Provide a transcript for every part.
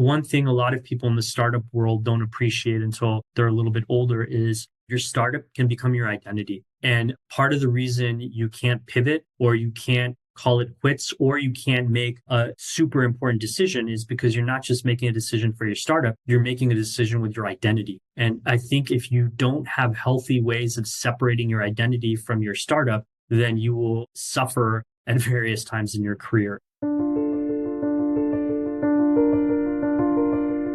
one thing a lot of people in the startup world don't appreciate until they're a little bit older is your startup can become your identity. And part of the reason you can't pivot or you can't call it quits or you can't make a super important decision is because you're not just making a decision for your startup, you're making a decision with your identity. And I think if you don't have healthy ways of separating your identity from your startup, then you will suffer at various times in your career.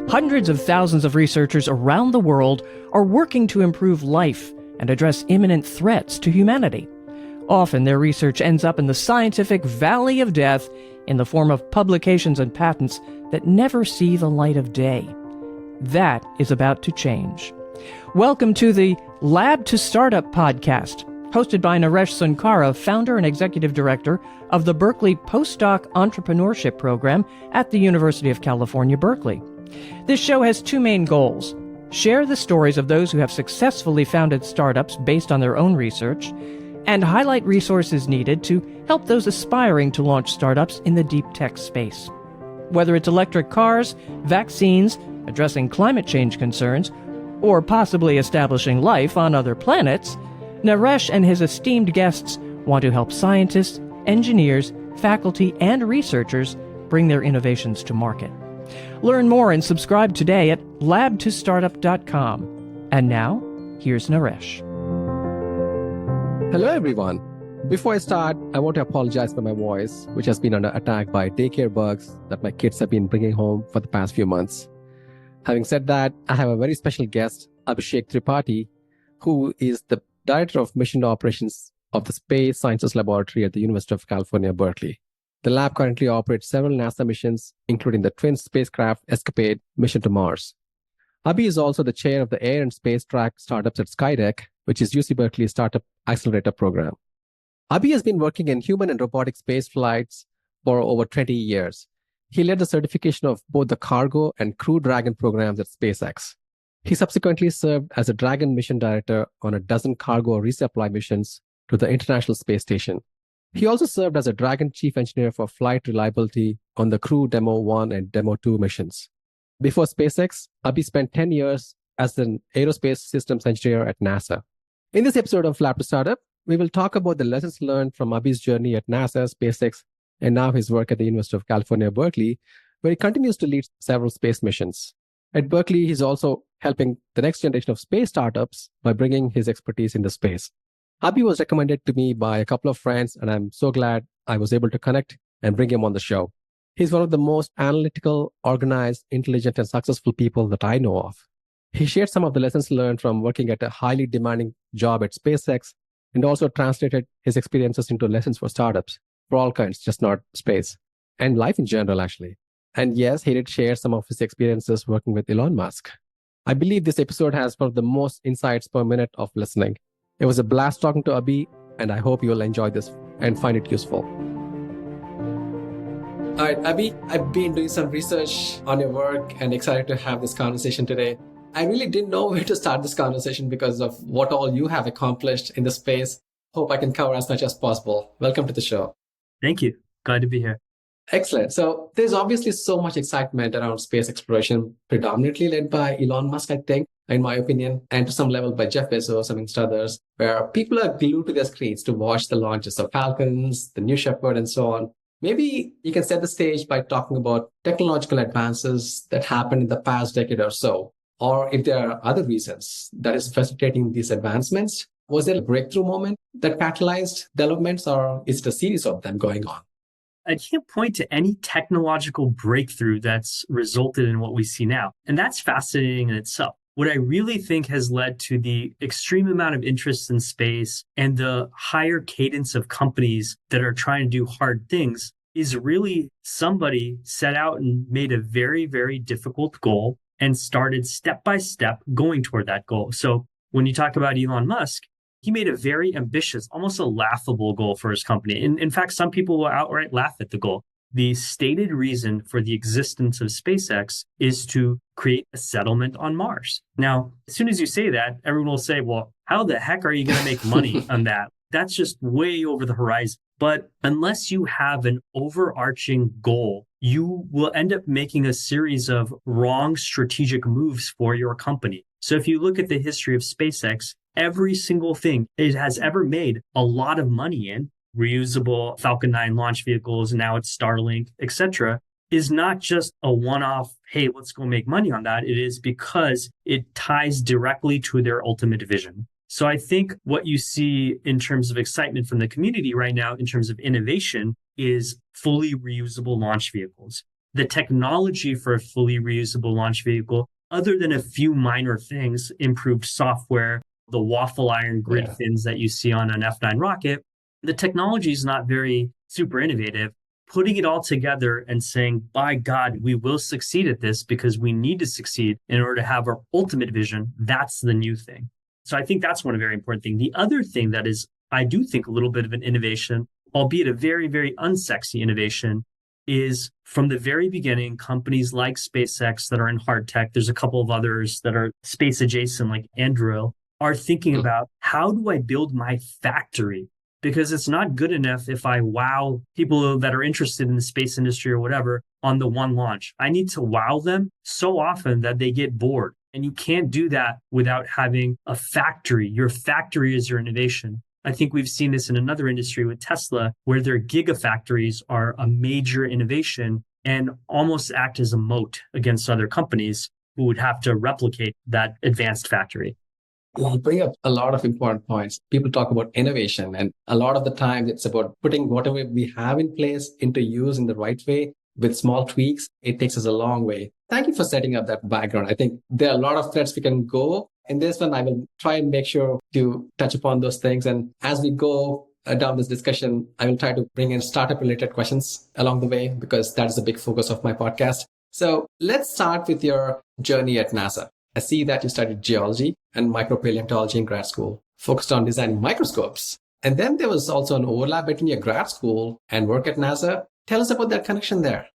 Hundreds of thousands of researchers around the world are working to improve life and address imminent threats to humanity. Often their research ends up in the scientific valley of death in the form of publications and patents that never see the light of day. That is about to change. Welcome to the Lab to Startup podcast, hosted by Naresh Sunkara, founder and executive director of the Berkeley Postdoc Entrepreneurship Program at the University of California, Berkeley. This show has two main goals: share the stories of those who have successfully founded startups based on their own research, and highlight resources needed to help those aspiring to launch startups in the deep tech space. Whether it's electric cars, vaccines, addressing climate change concerns, or possibly establishing life on other planets, Naresh and his esteemed guests want to help scientists, engineers, faculty, and researchers bring their innovations to market. Learn more and subscribe today at labtostartup.com. And now, here's Naresh. Hello, everyone. Before I start, I want to apologize for my voice, which has been under attack by daycare bugs that my kids have been bringing home for the past few months. Having said that, I have a very special guest, Abhishek Tripathi, who is the Director of Mission Operations of the Space Sciences Laboratory at the University of California, Berkeley. The lab currently operates several NASA missions, including the twin spacecraft Escapade mission to Mars. Abhi is also the chair of the Air and Space Track startups at Skydeck, which is UC Berkeley's startup accelerator program. Abhi has been working in human and robotic space flights for over 20 years. He led the certification of both the cargo and crew Dragon programs at SpaceX. He subsequently served as a Dragon mission director on a dozen cargo resupply missions to the International Space Station. He also served as a Dragon chief engineer for flight reliability on the Crew Demo 1 and Demo 2 missions. Before SpaceX, Abhi spent 10 years as an Aerospace Systems engineer at NASA. In this episode of Lab to Startup, we will talk about the lessons learned from Abhi's journey at NASA, SpaceX, and now his work at the University of California, Berkeley, where he continues to lead several space missions. At Berkeley, he's also helping the next generation of space startups by bringing his expertise into space. Abhi was recommended to me by a couple of friends, and I'm so glad I was able to connect and bring him on the show. He's one of the most analytical, organized, intelligent, and successful people that I know of. He shared some of the lessons learned from working at a highly demanding job at SpaceX and also translated his experiences into lessons for startups, for all kinds, just not space, and life in general, actually. And yes, he did share some of his experiences working with Elon Musk. I believe this episode has one of the most insights per minute of listening. It was a blast talking to Abhi, and I hope you will enjoy this and find it useful. All right, Abhi, I've been doing some research on your work and excited to have this conversation today. I really didn't know where to start this conversation because of what all you have accomplished in the space. Hope I can cover as much as possible. Welcome to the show. Thank you. Glad to be here. Excellent. So there's obviously so much excitement around space exploration, predominantly led by Elon Musk, I think, in my opinion, and to some level by Jeff Bezos, amongst others, where people are glued to their screens to watch the launches of Falcons, the New Shepard, and so on. Maybe you can set the stage by talking about technological advances that happened in the past decade or so, or if there are other reasons that is facilitating these advancements. Was there a breakthrough moment that catalyzed developments, or is it a series of them going on? I can't point to any technological breakthrough that's resulted in what we see now. And that's fascinating in itself. What I really think has led to the extreme amount of interest in space and the higher cadence of companies that are trying to do hard things is really somebody set out and made a very, very difficult goal and started step by step going toward that goal. So when you talk about Elon Musk, he made a very ambitious, almost a laughable goal for his company. In fact, some people will outright laugh at the goal. The stated reason for the existence of SpaceX is to create a settlement on Mars. Now, as soon as you say that, everyone will say, well, how the heck are you going to make money on that? That's just way over the horizon. But unless you have an overarching goal, you will end up making a series of wrong strategic moves for your company. So if you look at the history of SpaceX, every single thing it has ever made a lot of money in, reusable Falcon 9 launch vehicles, now it's Starlink, etc., is not just a one-off, hey, let's go make money on that. It is because it ties directly to their ultimate vision. So I think what you see in terms of excitement from the community right now, in terms of innovation, is fully reusable launch vehicles. The technology for a fully reusable launch vehicle, other than a few minor things, improved software, the waffle iron grid fins that you see on an F9 rocket, the technology is not very super innovative. Putting it all together and saying, by God, we will succeed at this because we need to succeed in order to have our ultimate vision, that's the new thing. So I think that's one very important thing. The other thing that is, I do think, a little bit of an innovation, albeit a very, very unsexy innovation, is from the very beginning, companies like SpaceX that are in hard tech, there's a couple of others that are space adjacent like Anduril, are thinking about how do I build my factory? Because it's not good enough if I wow people that are interested in the space industry or whatever on the one launch. I need to wow them so often that they get bored. And you can't do that without having a factory. Your factory is your innovation. I think we've seen this in another industry with Tesla, where their gigafactories are a major innovation and almost act as a moat against other companies who would have to replicate that advanced factory. You bring up a lot of important points. People talk about innovation, and a lot of the time it's about putting whatever we have in place into use in the right way with small tweaks. It takes us a long way. Thank you for setting up that background. I think there are a lot of threads we can go. In this one, I will try and make sure to touch upon those things. And as we go down this discussion, I will try to bring in startup related questions along the way, because that is a big focus of my podcast. So let's start with your journey at NASA. I see that you studied geology and micropaleontology in grad school, focused on designing microscopes. And then there was also an overlap between your grad school and work at NASA. Tell us about that connection there.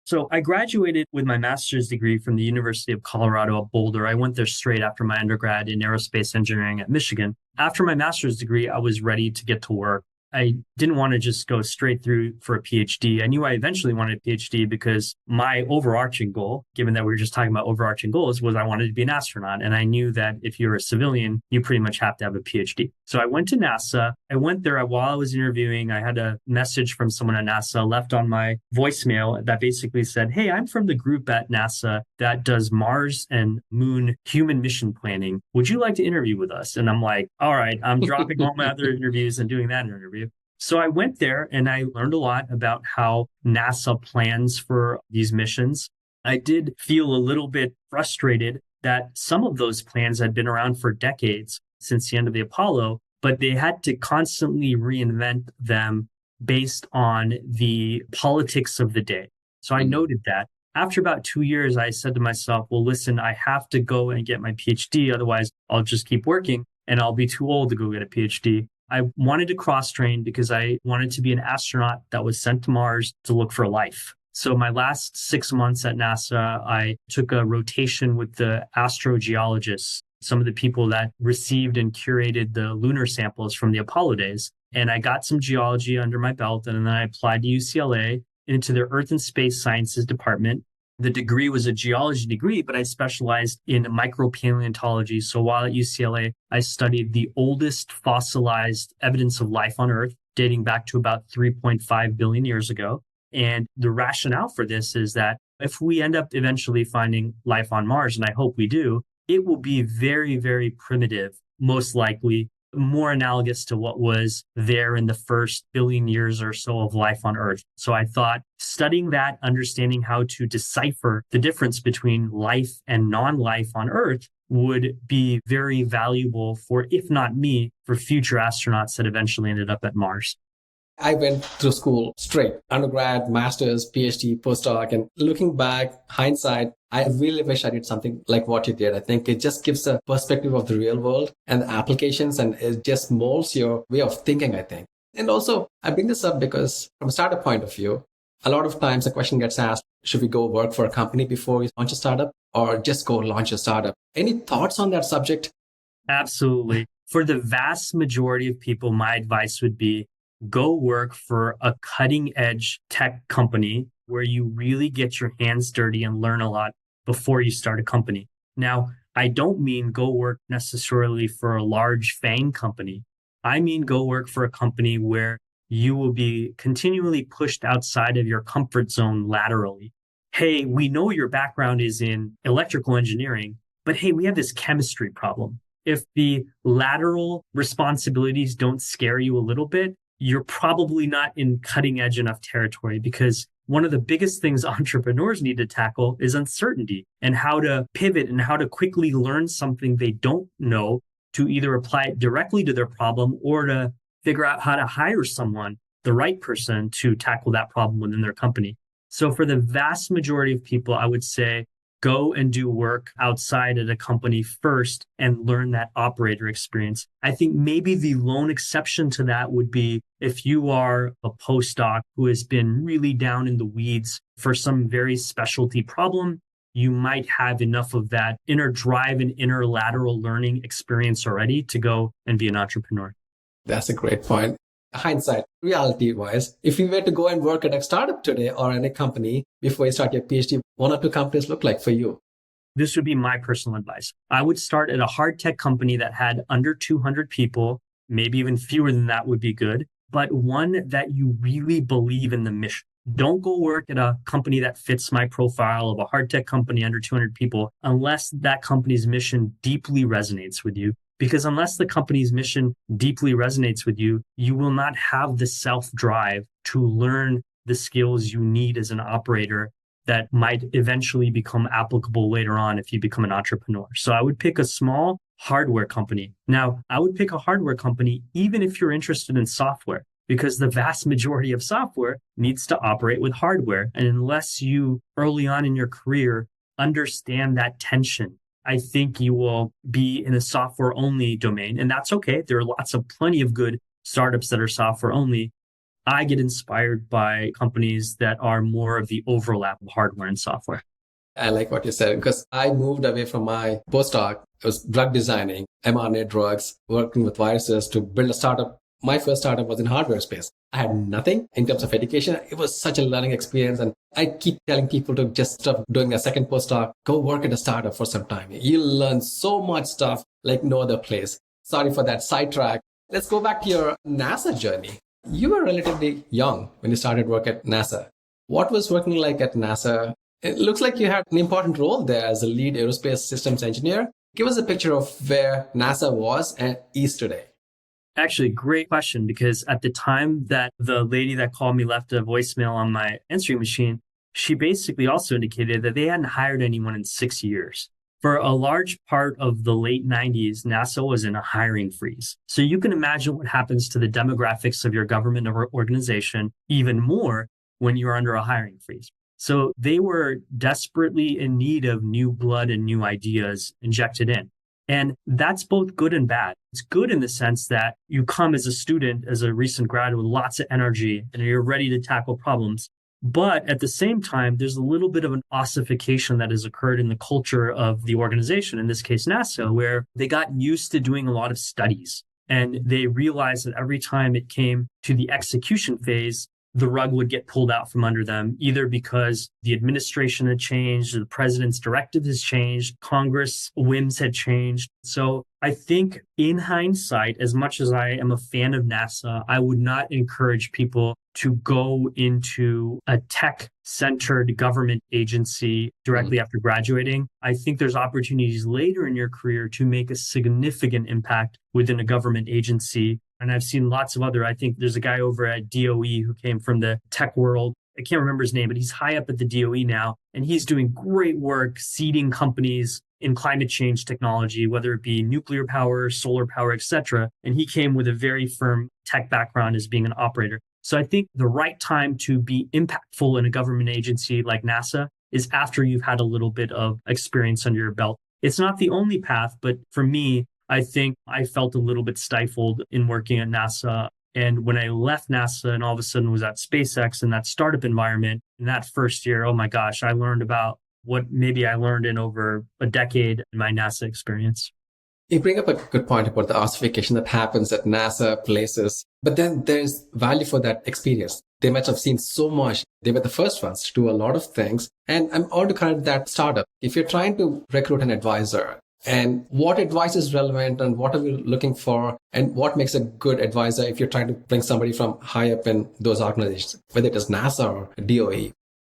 So I graduated with my master's degree from the University of Colorado at Boulder. I went there straight after my undergrad in aerospace engineering at Michigan. After my master's degree, I was ready to get to work. I didn't want to just go straight through for a PhD. I knew I eventually wanted a PhD because my overarching goal, given that we were just talking about overarching goals, was I wanted to be an astronaut. And I knew that if you're a civilian, you pretty much have to have a PhD. So I went to NASA. I went there while I was interviewing. I had a message from someone at NASA left on my voicemail that basically said, hey, I'm from the group at NASA that does Mars and Moon human mission planning. Would you like to interview with us? And I'm like, all right, I'm dropping all my other interviews and doing that interview. So I went there and I learned a lot about how NASA plans for these missions. I did feel a little bit frustrated that some of those plans had been around for decades since the end of the Apollo, but they had to constantly reinvent them based on the politics of the day. So I noted that. After about 2 years, I said to myself, well, listen, I have to go and get my PhD. Otherwise, I'll just keep working and I'll be too old to go get a PhD. I wanted to cross-train because I wanted to be an astronaut that was sent to Mars to look for life. So my last 6 months at NASA, I took a rotation with the astrogeologists, some of the people that received and curated the lunar samples from the Apollo days. And I got some geology under my belt, and then I applied to UCLA into their Earth and Space Sciences department. The degree was a geology degree, but I specialized in micropaleontology. So while at UCLA, I studied the oldest fossilized evidence of life on Earth, dating back to about 3.5 billion years ago. And the rationale for this is that if we end up eventually finding life on Mars, and I hope we do, it will be very, very primitive, most likely, more analogous to what was there in the first billion years or so of life on Earth. So I thought studying that, understanding how to decipher the difference between life and non-life on Earth would be very valuable for, if not me, for future astronauts that eventually ended up at Mars. I went through school straight, undergrad, master's, PhD, postdoc, and looking back, hindsight, I really wish I did something like what you did. I think it just gives a perspective of the real world and the applications, and it just molds your way of thinking, I think. And also, I bring this up because from a startup point of view, a lot of times the question gets asked, should we go work for a company before we launch a startup or just go launch a startup? Any thoughts on that subject? Absolutely. For the vast majority of people, my advice would be go work for a cutting edge tech company where you really get your hands dirty and learn a lot before you start a company. Now, I don't mean go work necessarily for a large FANG company. I mean go work for a company where you will be continually pushed outside of your comfort zone laterally. Hey, we know your background is in electrical engineering, but hey, we have this chemistry problem. If the lateral responsibilities don't scare you a little bit, you're probably not in cutting edge enough territory, because one of the biggest things entrepreneurs need to tackle is uncertainty and how to pivot and how to quickly learn something they don't know to either apply it directly to their problem or to figure out how to hire someone, the right person, to tackle that problem within their company. So for the vast majority of people, I would say go and do work outside at a company first and learn that operator experience. I think maybe the lone exception to that would be if you are a postdoc who has been really down in the weeds for some very specialty problem. You might have enough of that inner drive and inner lateral learning experience already to go and be an entrepreneur. That's a great point. Hindsight, reality wise, if you were to go and work at a startup today or in a company before you start your PhD, one or two companies look like for you? This would be my personal advice. I would start at a hard tech company that had under 200 people, maybe even fewer than that would be good, but one that you really believe in the mission. Don't go work at a company that fits my profile of a hard tech company under 200 people unless that company's mission deeply resonates with you. Because unless the company's mission deeply resonates with you, you will not have the self-drive to learn the skills you need as an operator that might eventually become applicable later on if you become an entrepreneur. So I would pick a small hardware company. Now, I would pick a hardware company even if you're interested in software, because the vast majority of software needs to operate with hardware. And unless you early on in your career understand that tension, I think you will be in a software only domain. And that's okay. There are plenty of good startups that are software only. I get inspired by companies that are more of the overlap of hardware and software. I like what you said, because I moved away from my postdoc. It was drug designing, mRNA drugs, working with viruses to build a startup. My first startup was in hardware space. I had nothing in terms of education. It was such a learning experience. And I keep telling people to just stop doing a second postdoc, go work at a startup for some time. You'll learn so much stuff like no other place. Sorry for that sidetrack. Let's go back to your NASA journey. You were relatively young when you started work at NASA. What was working like at NASA? It looks like you had an important role there as a lead aerospace systems engineer. Give us a picture of where NASA was and is today. Actually, great question, because at the time that the lady that called me left a voicemail on my answering machine, she basically also indicated that they hadn't hired anyone in 6 years. For a large part of the late 90s, NASA was in a hiring freeze. So you can imagine what happens to the demographics of your government or organization even more when you're under a hiring freeze. So they were desperately in need of new blood and new ideas injected in. And that's both good and bad. It's good in the sense that you come as a student, as a recent grad with lots of energy and you're ready to tackle problems. But at the same time, there's a little bit of an ossification that has occurred in the culture of the organization, in this case, NASA, where they got used to doing a lot of studies. And they realized that every time it came to the execution phase, the rug would get pulled out from under them, either because the administration had changed, the president's directive has changed, Congress whims had changed. So I think in hindsight, as much as I am a fan of NASA, I would not encourage people to go into a tech-centered government agency directly after graduating. I think there's opportunities later in your career to make a significant impact within a government agency. And I've seen lots of other, I think there's a guy over at DOE who came from the tech world. I can't remember his name, but he's high up at the DOE now. And he's doing great work seeding companies in climate change technology, whether it be nuclear power, solar power, et cetera. And he came with a very firm tech background as being an operator. So I think the right time to be impactful in a government agency like NASA is after you've had a little bit of experience under your belt. It's not the only path, but for me, I think I felt a little bit stifled in working at NASA. And when I left NASA and all of a sudden was at SpaceX in that startup environment, in that first year, oh my gosh, I learned about what maybe I learned in over a decade in my NASA experience. You bring up a good point about the ossification that happens at NASA places, but then there's value for that experience. They might have seen so much. They were the first ones to do a lot of things. And I'm on to kind of that startup. If you're trying to recruit an advisor, and what advice is relevant and what are we looking for and what makes a good advisor if you're trying to bring somebody from high up in those organizations, whether it is NASA or DOE?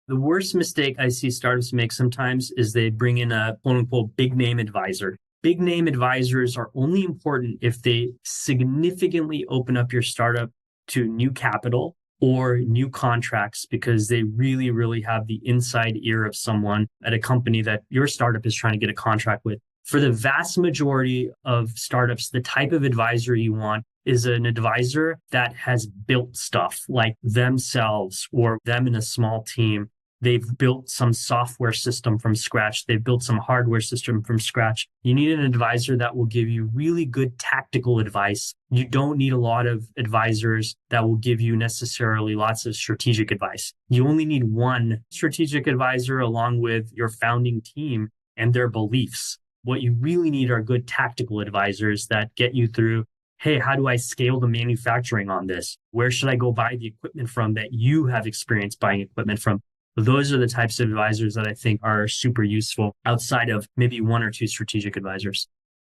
The worst mistake I see startups make sometimes is they bring in a quote unquote big name advisor. Big name advisors are only important if they significantly open up your startup to new capital or new contracts because they really, really have the inside ear of someone at a company that your startup is trying to get a contract with. For the vast majority of startups, the type of advisor you want is an advisor that has built stuff like themselves or them in a small team. They've built some software system from scratch. They've built some hardware system from scratch. You need an advisor that will give you really good tactical advice. You don't need a lot of advisors that will give you necessarily lots of strategic advice. You only need one strategic advisor along with your founding team and their beliefs. What you really need are good tactical advisors that get you through, hey, how do I scale the manufacturing on this? Where should I go buy the equipment from that you have experience buying equipment from? Those are the types of advisors that I think are super useful outside of maybe one or two strategic advisors.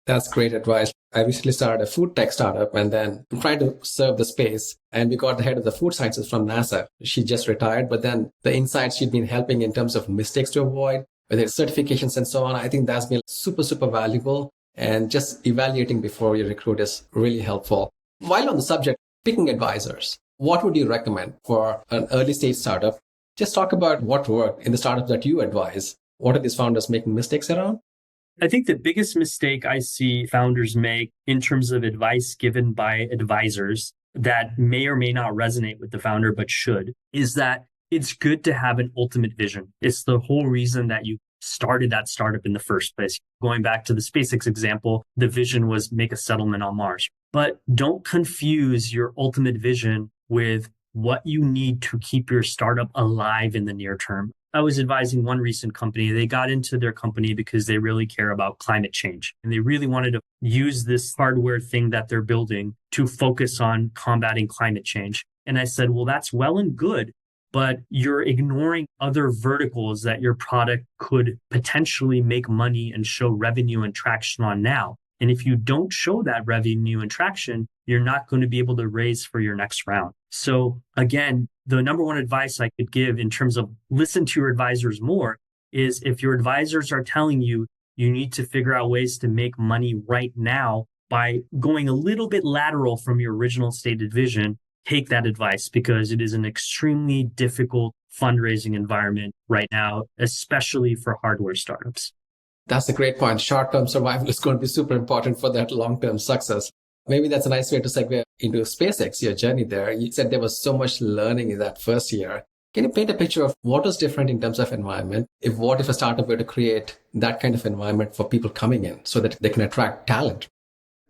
That's great advice. I recently started a food tech startup and then I'm trying to serve the space. And we got the head of the food sciences from NASA. She just retired, but then the insights she'd been helping in terms of mistakes to avoid, whether it's certifications and so on, I think that's been super, super valuable. And just evaluating before you recruit is really helpful. While on the subject, picking advisors, what would you recommend for an early stage startup? Just talk about what worked in the startup that you advise. What are these founders making mistakes around? I think the biggest mistake I see founders make in terms of advice given by advisors that may or may not resonate with the founder, but should, is that it's good to have an ultimate vision. It's the whole reason that you started that startup in the first place. Going back to the SpaceX example, the vision was make a settlement on Mars. But don't confuse your ultimate vision with what you need to keep your startup alive in the near term. I was advising one recent company. They got into their company because they really care about climate change. And they really wanted to use this hardware thing that they're building to focus on combating climate change. And I said, well, that's well and good, but you're ignoring other verticals that your product could potentially make money and show revenue and traction on now. And if you don't show that revenue and traction, you're not going to be able to raise for your next round. So again, the number one advice I could give in terms of listen to your advisors more is if your advisors are telling you you need to figure out ways to make money right now by going a little bit lateral from your original stated vision, take that advice because it is an extremely difficult fundraising environment right now, especially for hardware startups. That's a great point. Short-term survival is going to be super important for that long-term success. Maybe that's a nice way to segue into SpaceX, your journey there. You said there was so much learning in that first year. Can you paint a picture of what was different in terms of environment? What if a startup were to create that kind of environment for people coming in so that they can attract talent?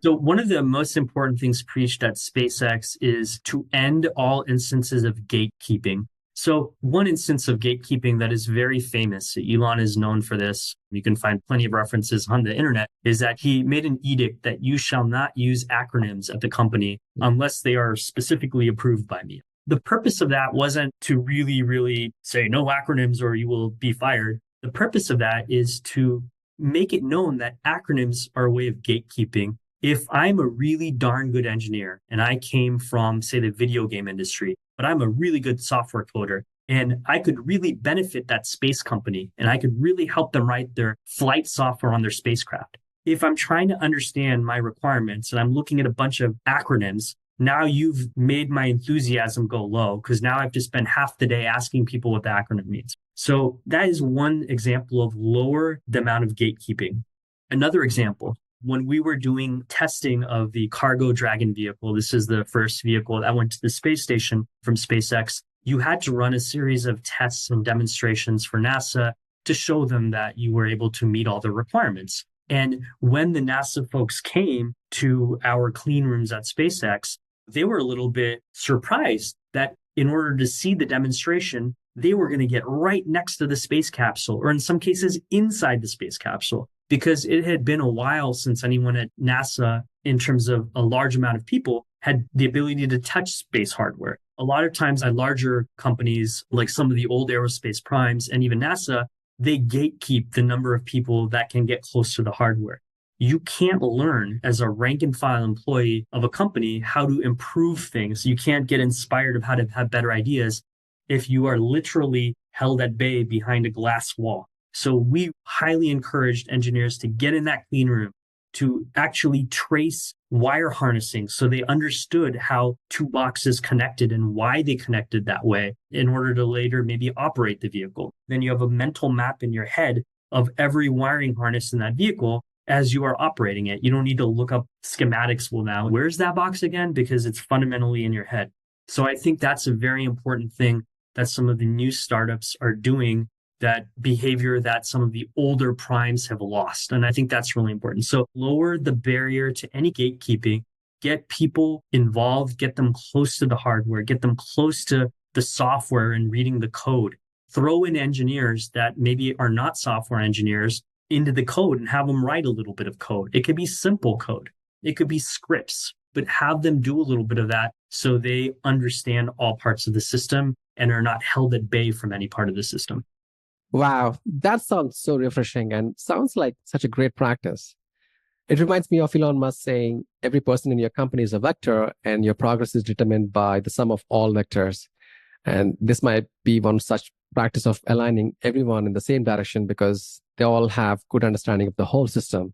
So one of the most important things preached at SpaceX is to end all instances of gatekeeping. So one instance of gatekeeping that is very famous, Elon is known for this, you can find plenty of references on the internet, is that he made an edict that you shall not use acronyms at the company unless they are specifically approved by me. The purpose of that wasn't to really say no acronyms or you will be fired. The purpose of that is to make it known that acronyms are a way of gatekeeping. If I'm a really darn good engineer and I came from, say, the video game industry, but I'm a really good software coder and I could really benefit that space company and I could really help them write their flight software on their spacecraft. If I'm trying to understand my requirements and I'm looking at a bunch of acronyms, now you've made my enthusiasm go low because now I've just spent half the day asking people what the acronym means. So that is one example of lower the amount of gatekeeping. Another example, when we were doing testing of the Cargo Dragon vehicle, this is the first vehicle that went to the space station from SpaceX, you had to run a series of tests and demonstrations for NASA to show them that you were able to meet all the requirements. And when the NASA folks came to our clean rooms at SpaceX, they were a little bit surprised that in order to see the demonstration, they were going to get right next to the space capsule, or in some cases inside the space capsule, because it had been a while since anyone at NASA, in terms of a large amount of people, had the ability to touch space hardware. A lot of times at larger companies, like some of the old aerospace primes and even NASA, they gatekeep the number of people that can get close to the hardware. You can't learn as a rank and file employee of a company how to improve things. You can't get inspired of how to have better ideas if you are literally held at bay behind a glass wall. So we highly encouraged engineers to get in that clean room, to actually trace wire harnessing so they understood how two boxes connected and why they connected that way in order to later maybe operate the vehicle. Then you have a mental map in your head of every wiring harness in that vehicle as you are operating it. You don't need to look up schematics. Well, now, where's that box again? Because it's fundamentally in your head. So I think that's a very important thing that some of the new startups are doing, that behavior that some of the older primes have lost. And I think that's really important. So lower the barrier to any gatekeeping, get people involved, get them close to the hardware, get them close to the software and reading the code. Throw in engineers that maybe are not software engineers into the code and have them write a little bit of code. It could be simple code. It could be scripts, but have them do a little bit of that so they understand all parts of the system and are not held at bay from any part of the system. Wow, that sounds so refreshing and sounds like such a great practice. It reminds me of Elon Musk saying every person in your company is a vector and your progress is determined by the sum of all vectors. And this might be one such practice of aligning everyone in the same direction because they all have good understanding of the whole system.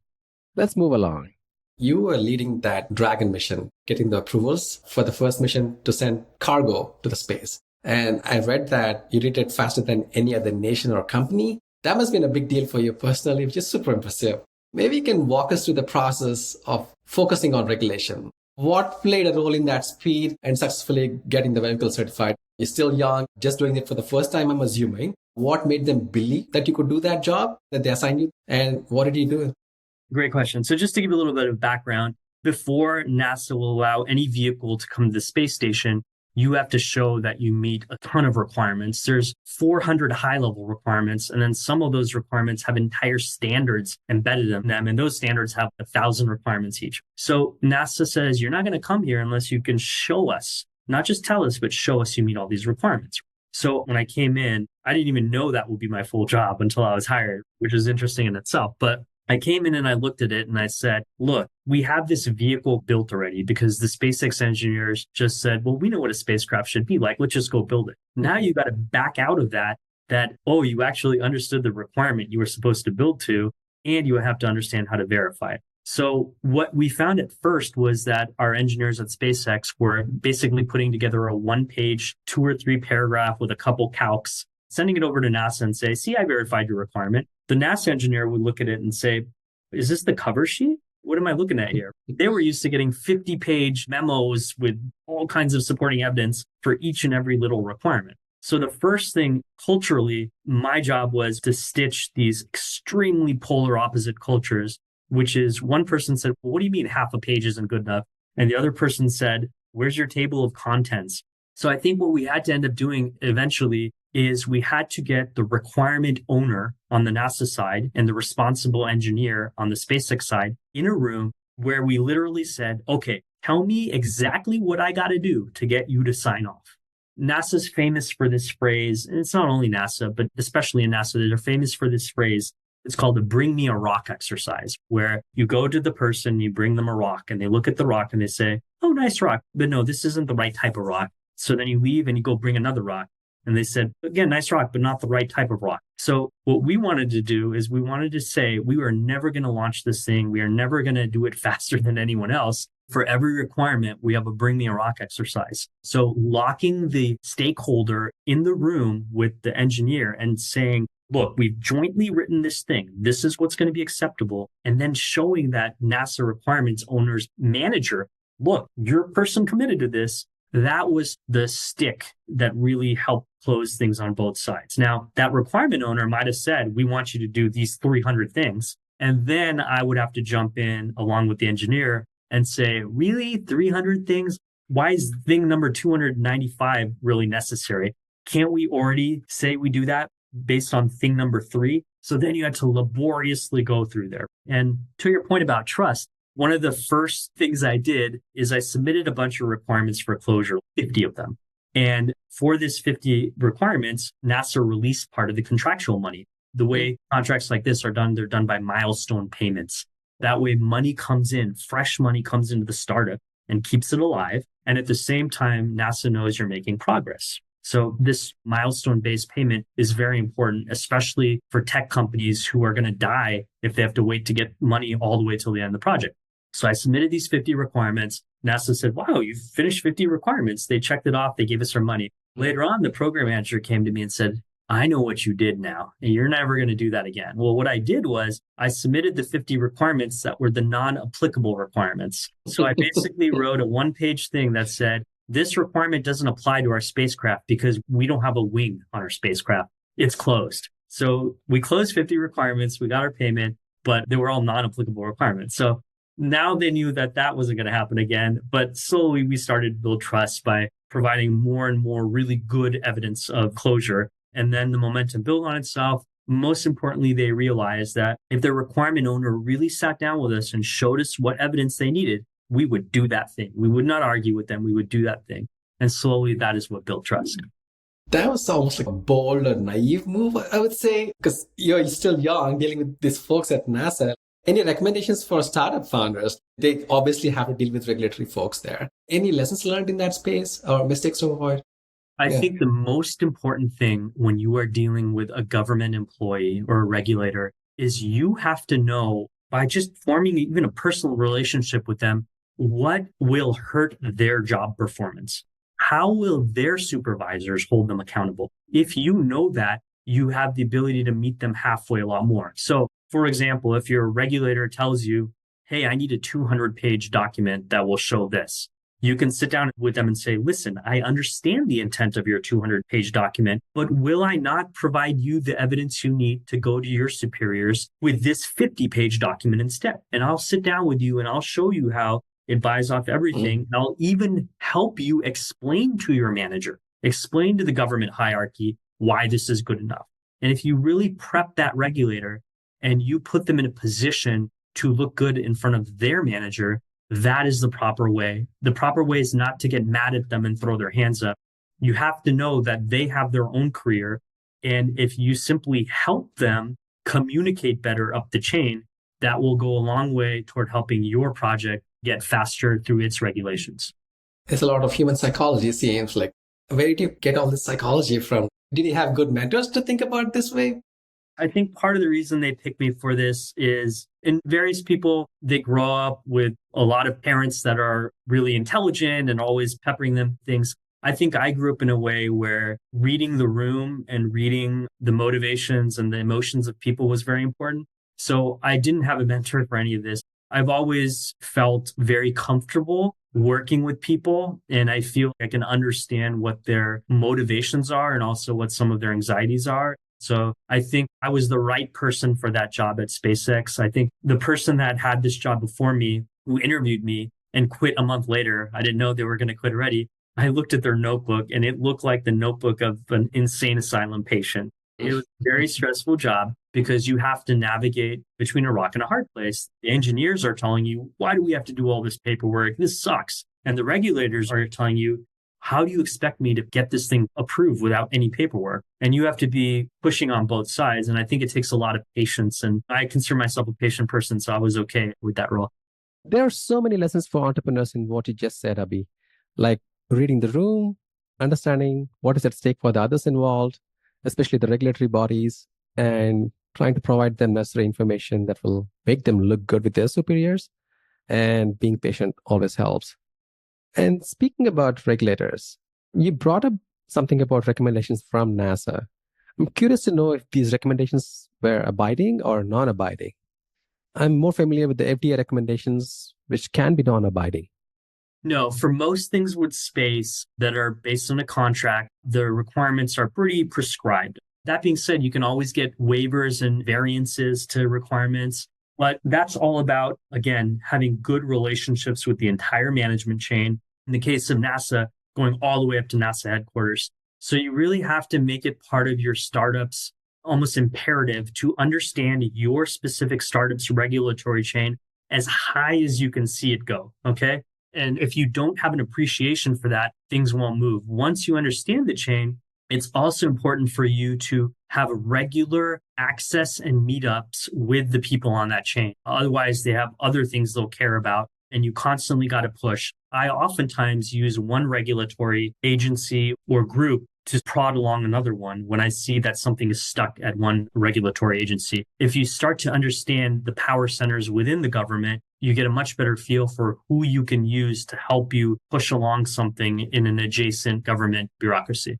Let's move along. You were leading that Dragon mission, getting the approvals for the first mission to send cargo to the space. And I read that you did it faster than any other nation or company. That must have been a big deal for you personally, which is super impressive. Maybe you can walk us through the process of focusing on regulation. What played a role in that speed and successfully getting the vehicle certified? You're still young, just doing it for the first time, I'm assuming. What made them believe that you could do that job that they assigned you? And what did you do? Great question. So just to give you a little bit of background, before NASA will allow any vehicle to come to the space station, you have to show that you meet a ton of requirements. There's 400 high-level requirements, and then some of those requirements have entire standards embedded in them, and those standards have 1,000 requirements each. So NASA says, you're not going to come here unless you can show us, not just tell us, but show us you meet all these requirements. So when I came in, I didn't even know that would be my full job until I was hired, which is interesting in itself. But I came in and I looked at it and I said, look, we have this vehicle built already because the SpaceX engineers just said, well, we know what a spacecraft should be like. Let's just go build it. Now you got to back out of that, oh, you actually understood the requirement you were supposed to build to, and you have to understand how to verify it. So what we found at first was that our engineers at SpaceX were basically putting together a 1-page, 2 or 3 paragraph with a couple calcs, sending it over to NASA and say, see, I verified your requirement. The NASA engineer would look at it and say, is this the cover sheet? What am I looking at here? They were used to getting 50-page memos with all kinds of supporting evidence for each and every little requirement. So the first thing culturally, my job was to stitch these extremely polar opposite cultures, which is one person said, well, what do you mean half a page isn't good enough? And the other person said, where's your table of contents? So I think what we had to end up doing eventually is we had to get the requirement owner on the NASA side and the responsible engineer on the SpaceX side in a room where we literally said, okay, tell me exactly what I got to do to get you to sign off. NASA's famous for this phrase, and it's not only NASA, but especially in NASA, they're famous for this phrase. It's called the bring me a rock exercise, where you go to the person, you bring them a rock, and they look at the rock and they say, oh, nice rock. But no, this isn't the right type of rock. So then you leave and you go bring another rock. And they said, again, nice rock, but not the right type of rock. So what we wanted to do is we wanted to say, we are never going to launch this thing. We are never going to do it faster than anyone else. For every requirement, we have a bring me a rock exercise. So locking the stakeholder in the room with the engineer and saying, look, we've jointly written this thing. This is what's going to be acceptable. And then showing that NASA requirements owner's manager, look, you're a person committed to this. That was the stick that really helped close things on both sides. Now, that requirement owner might have said, we want you to do these 300 things. And then I would have to jump in along with the engineer and say, really, 300 things? Why is thing number 295 really necessary? Can't we already say we do that? based on thing number 3. So then you had to laboriously go through there. And to your point about trust, one of the first things I did is I submitted a bunch of requirements for closure, 50 of them. And for this 50 requirements, NASA released part of the contractual money. The way contracts like this are done, they're done by milestone payments. That way money comes in, fresh money comes into the startup and keeps it alive. And at the same time, NASA knows you're making progress. So this milestone-based payment is very important, especially for tech companies who are going to die if they have to wait to get money all the way till the end of the project. So I submitted these 50 requirements. NASA said, wow, you've finished 50 requirements. They checked it off. They gave us our money. Later on, the program manager came to me and said, I know what you did now, and you're never going to do that again. Well, what I did was I submitted the 50 requirements that were the non-applicable requirements. So I basically wrote a one-page thing that said, this requirement doesn't apply to our spacecraft because we don't have a wing on our spacecraft. It's closed. So we closed 50 requirements. We got our payment, but they were all non-applicable requirements. So now they knew that that wasn't going to happen again. But slowly we started to build trust by providing more and more really good evidence of closure. And then the momentum built on itself. Most importantly, they realized that if the requirement owner really sat down with us and showed us what evidence they needed, we would do that thing. We would not argue with them. We would do that thing. And slowly that is what built trust. That was almost like a bold or naive move, I would say, because you're still young dealing with these folks at NASA. Any recommendations for startup founders? They obviously have to deal with regulatory folks there. Any lessons learned in that space or mistakes to avoid? I think the most important thing when you are dealing with a government employee or a regulator is you have to know, by just forming even a personal relationship with them, what will hurt their job performance? How will their supervisors hold them accountable? If you know that, you have the ability to meet them halfway a lot more. So, for example, if your regulator tells you, hey, I need a 200-page document that will show this, you can sit down with them and say, listen, I understand the intent of your 200-page document, but will I not provide you the evidence you need to go to your superiors with this 50-page document instead? And I'll sit down with you and I'll show you how it buys off everything. And I'll even help you explain to your manager, explain to the government hierarchy why this is good enough. And if you really prep that regulator and you put them in a position to look good in front of their manager, that is the proper way. The proper way is not to get mad at them and throw their hands up. You have to know that they have their own career. And if you simply help them communicate better up the chain, that will go a long way toward helping your project get faster through its regulations. There's a lot of human psychology, seems like. Where did you get all this psychology from? Did you have good mentors to think about it this way? I think part of the reason they picked me for this is, in various people, they grow up with a lot of parents that are really intelligent and always peppering them things. I think I grew up in a way where reading the room and reading the motivations and the emotions of people was very important. So I didn't have a mentor for any of this. I've always felt very comfortable working with people, and I feel I can understand what their motivations are and also what some of their anxieties are. So I think I was the right person for that job at SpaceX. I think the person that had this job before me, who interviewed me and quit a month later, I didn't know they were going to quit already. I looked at their notebook and it looked like the notebook of an insane asylum patient. It was a very stressful job because you have to navigate between a rock and a hard place. The engineers are telling you, why do we have to do all this paperwork? This sucks. And the regulators are telling you, how do you expect me to get this thing approved without any paperwork? And you have to be pushing on both sides. And I think it takes a lot of patience. And I consider myself a patient person, so I was okay with that role. There are so many lessons for entrepreneurs in what you just said, Abhi, like reading the room, understanding what is at stake for the others involved, especially the regulatory bodies, and trying to provide them necessary information that will make them look good with their superiors. And being patient always helps. And speaking about regulators, you brought up something about recommendations from NASA. I'm curious to know if these recommendations were abiding or non-abiding. I'm more familiar with the FDA recommendations, which can be non-abiding. No, for most things with space that are based on a contract, the requirements are pretty prescribed. That being said, you can always get waivers and variances to requirements. But that's all about, again, having good relationships with the entire management chain. In the case of NASA, going all the way up to NASA headquarters. So you really have to make it part of your startup's almost imperative to understand your specific startup's regulatory chain as high as you can see it go. Okay. And if you don't have an appreciation for that, things won't move. Once you understand the chain, it's also important for you to have regular access and meetups with the people on that chain. Otherwise, they have other things they'll care about, and you constantly got to push. I oftentimes use one regulatory agency or group to prod along another one when I see that something is stuck at one regulatory agency. If you start to understand the power centers within the government, you get a much better feel for who you can use to help you push along something in an adjacent government bureaucracy.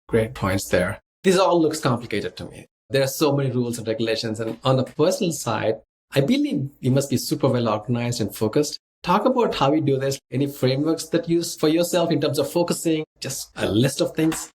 Great points there. This all looks complicated to me. There are so many rules and regulations. And on the personal side, I believe you must be super well organized and focused. Talk about how you do this. Any frameworks that you use for yourself in terms of focusing, just a list of things?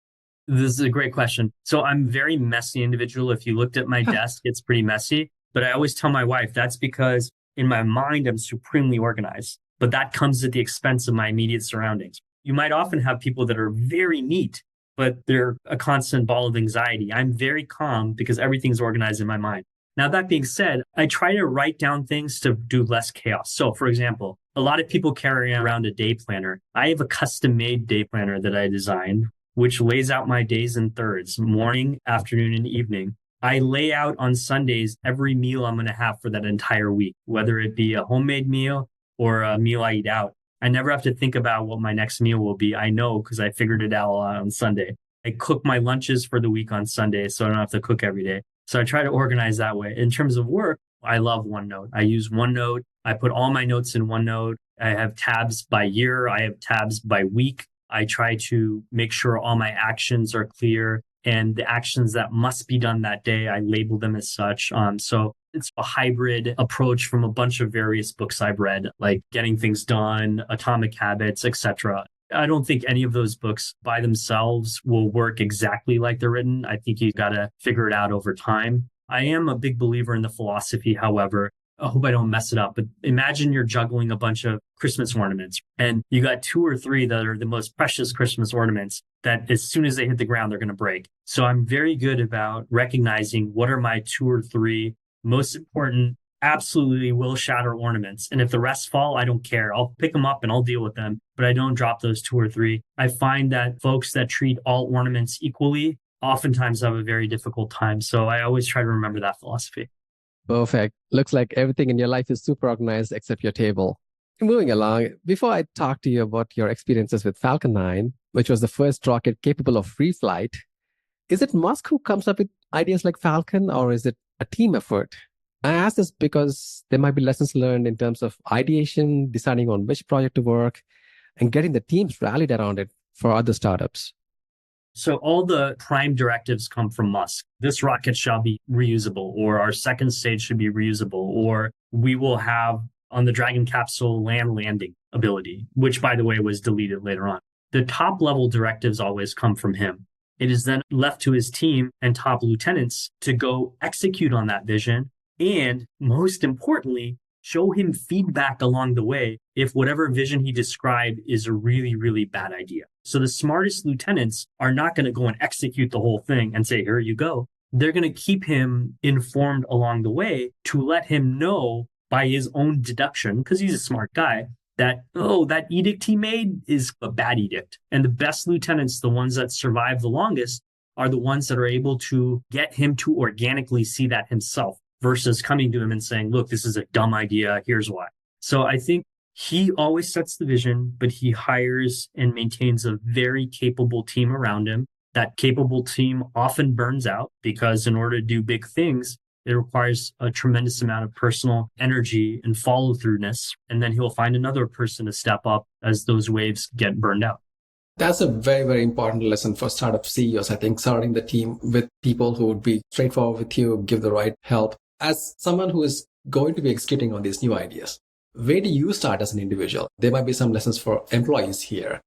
This is a great question. So I'm a very messy individual. If you looked at my desk, it's pretty messy. But I always tell my wife that's because in my mind, I'm supremely organized. But that comes at the expense of my immediate surroundings. You might often have people that are very neat, but they're a constant ball of anxiety. I'm very calm because everything's organized in my mind. Now, that being said, I try to write down things to do less chaos. So, for example, a lot of people carry around a day planner. I have a custom-made day planner that I designed, which lays out my days in thirds, morning, afternoon, and evening. I lay out on Sundays every meal I'm going to have for that entire week, whether it be a homemade meal or a meal I eat out. I never have to think about what my next meal will be. I know because I figured it out on Sunday. I cook my lunches for the week on Sunday, so I don't have to cook every day. So I try to organize that way. In terms of work, I love OneNote. I use OneNote. I put all my notes in OneNote. I have tabs by year. I have tabs by week. I try to make sure all my actions are clear, and the actions that must be done that day, I label them as such. So it's a hybrid approach from a bunch of various books I've read, like Getting Things Done, Atomic Habits, etc. I don't think any of those books by themselves will work exactly like they're written. I think you got to figure it out over time. I am a big believer in the philosophy, however. I hope I don't mess it up, but imagine you're juggling a bunch of Christmas ornaments and you got 2 or 3 that are the most precious Christmas ornaments that as soon as they hit the ground, they're going to break. So I'm very good about recognizing what are my 2 or 3 most important, absolutely will shatter ornaments. And if the rest fall, I don't care. I'll pick them up and I'll deal with them, but I don't drop those 2 or 3. I find that folks that treat all ornaments equally oftentimes have a very difficult time. So I always try to remember that philosophy. Perfect. Looks like everything in your life is super organized except your table. Moving along, before I talk to you about your experiences with Falcon 9, which was the first rocket capable of free flight, is it Musk who comes up with ideas like Falcon, or is it a team effort? I ask this because there might be lessons learned in terms of ideation, deciding on which project to work, and getting the teams rallied around it for other startups. So all the prime directives come from Musk. This rocket shall be reusable, or our second stage should be reusable, or we will have on the Dragon capsule landing ability, which by the way was deleted later on. The top level directives always come from him. It is then left to his team and top lieutenants to go execute on that vision. And most importantly, show him feedback along the way if whatever vision he described is a really, really bad idea. So the smartest lieutenants are not going to go and execute the whole thing and say, here you go. They're going to keep him informed along the way to let him know by his own deduction, because he's a smart guy, that, oh, that edict he made is a bad edict. And the best lieutenants, the ones that survive the longest, are the ones that are able to get him to organically see that himself versus coming to him and saying, look, this is a dumb idea. Here's why. So I think he always sets the vision, but he hires and maintains a very capable team around him. That capable team often burns out because in order to do big things, it requires a tremendous amount of personal energy and follow-throughness. And then he'll find another person to step up as those waves get burned out. That's a very, very important lesson for startup CEOs, I think, surrounding the team with people who would be straightforward with you, give the right help. As someone who is going to be executing on these new ideas, where do you start as an individual? There might be some lessons for employees here.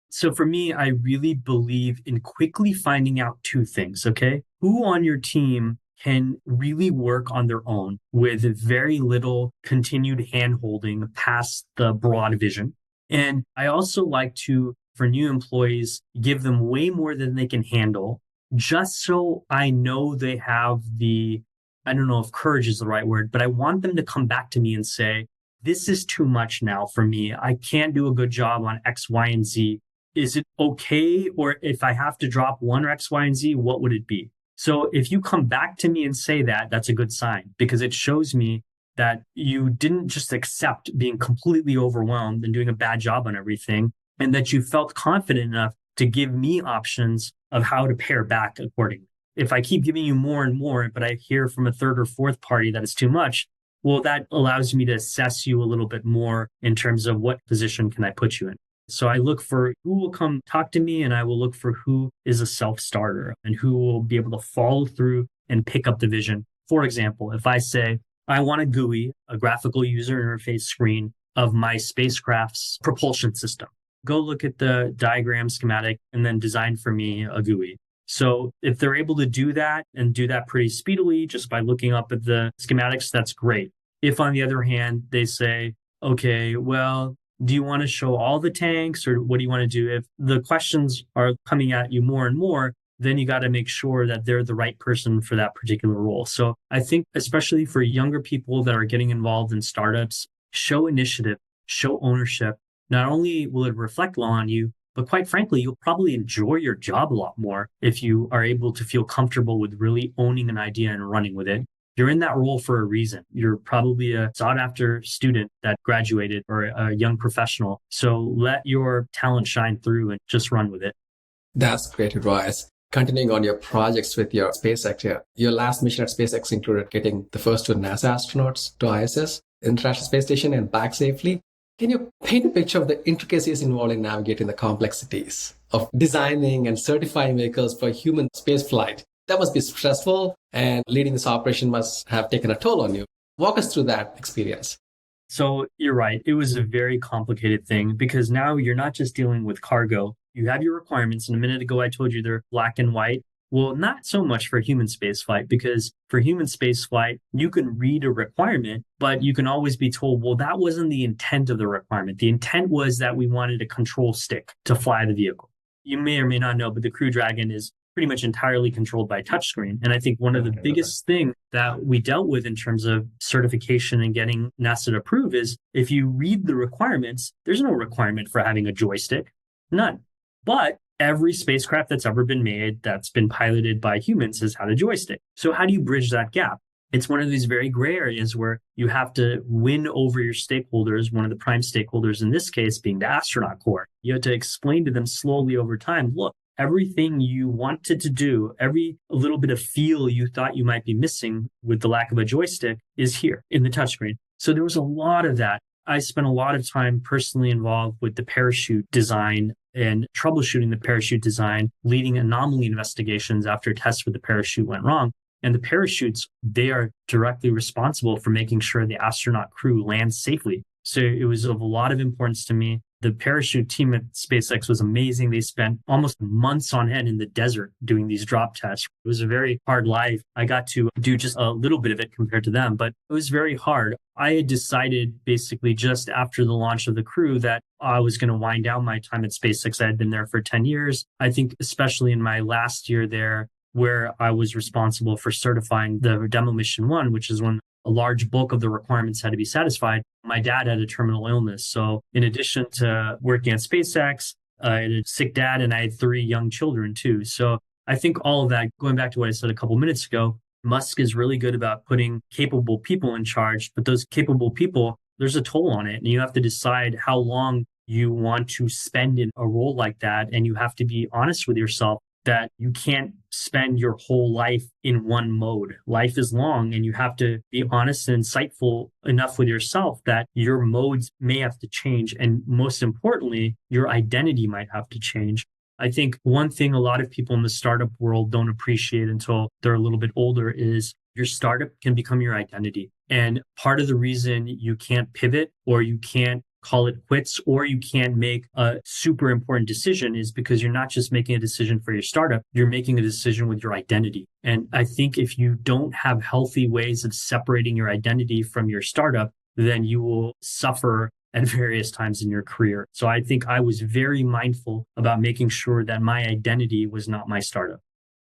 So for me, I really believe in quickly finding out 2 things, okay? Who on your team can really work on their own with very little continued hand-holding past the broad vision. And I also like to, for new employees, give them way more than they can handle just so I know they have I don't know if courage is the right word, but I want them to come back to me and say, this is too much now for me. I can't do a good job on X, Y, and Z. Is it okay? Or if I have to drop one or X, Y, and Z, what would it be? So if you come back to me and say that, that's a good sign because it shows me that you didn't just accept being completely overwhelmed and doing a bad job on everything, and that you felt confident enough to give me options of how to pare back accordingly. If I keep giving you more and more, but I hear from a third or fourth party that it's too much, well, that allows me to assess you a little bit more in terms of what position can I put you in. So I look for who will come talk to me, and I will look for who is a self-starter and who will be able to follow through and pick up the vision. For example, if I say, I want a GUI, a graphical user interface screen of my spacecraft's propulsion system. Go look at the diagram schematic and then design for me a GUI. So if they're able to do that and do that pretty speedily just by looking up at the schematics, that's great. If on the other hand, they say, okay, well, do you want to show all the tanks or what do you want to do? If the questions are coming at you more and more, then you got to make sure that they're the right person for that particular role. So I think especially for younger people that are getting involved in startups, show initiative, show ownership. Not only will it reflect well on you, but quite frankly, you'll probably enjoy your job a lot more if you are able to feel comfortable with really owning an idea and running with it. You're in that role for a reason. You're probably a sought after student that graduated or a young professional. So let your talent shine through and just run with it. That's great advice. Continuing on your projects with your SpaceX here, your last mission at SpaceX included getting the first two NASA astronauts to ISS, International Space Station, and back safely. Can you paint a picture of the intricacies involved in navigating the complexities of designing and certifying vehicles for human spaceflight? That must be stressful, and leading this operation must have taken a toll on you. Walk us through that experience. So you're right. It was a very complicated thing because now you're not just dealing with cargo. You have your requirements. And a minute ago, I told you they're black and white. Well, not so much for human spaceflight, because for human spaceflight, you can read a requirement, but you can always be told, well, that wasn't the intent of the requirement. The intent was that we wanted a control stick to fly the vehicle. You may or may not know, but the Crew Dragon is pretty much entirely controlled by touchscreen. And I think one of the biggest thing that we dealt with in terms of certification and getting NASA to approve is if you read the requirements, there's no requirement for having a joystick, none. But every spacecraft that's ever been made that's been piloted by humans has had a joystick. So how do you bridge that gap? It's one of these very gray areas where you have to win over your stakeholders, one of the prime stakeholders in this case being the astronaut corps. You have to explain to them slowly over time, look, everything you wanted to do, every little bit of feel you thought you might be missing with the lack of a joystick is here in the touchscreen. So there was a lot of that. I spent a lot of time personally involved with the parachute design and troubleshooting the parachute design, leading anomaly investigations after tests with the parachute went wrong. And the parachutes, they are directly responsible for making sure the astronaut crew lands safely. So it was of a lot of importance to me. The parachute team at SpaceX was amazing. They spent almost months on end in the desert doing these drop tests. It was a very hard life. I got to do just a little bit of it compared to them, but it was very hard. I had decided basically just after the launch of the crew that I was going to wind down my time at SpaceX. I had been there for 10 years. I think especially in my last year there, where I was responsible for certifying the demo mission 1, which is when a large bulk of the requirements had to be satisfied. My dad had a terminal illness. So in addition to working at SpaceX, I had a sick dad and I had 3 young children too. So I think all of that, going back to what I said a couple minutes ago, Musk is really good about putting capable people in charge, but those capable people, there's a toll on it. And you have to decide how long you want to spend in a role like that. And you have to be honest with yourself that you can't spend your whole life in one mode. Life is long and you have to be honest and insightful enough with yourself that your modes may have to change. And most importantly, your identity might have to change. I think one thing a lot of people in the startup world don't appreciate until they're a little bit older is your startup can become your identity. And part of the reason you can't pivot or you can't call it quits or you can't make a super important decision is because you're not just making a decision for your startup, you're making a decision with your identity. And I think if you don't have healthy ways of separating your identity from your startup, then you will suffer at various times in your career. So I think I was very mindful about making sure that my identity was not my startup.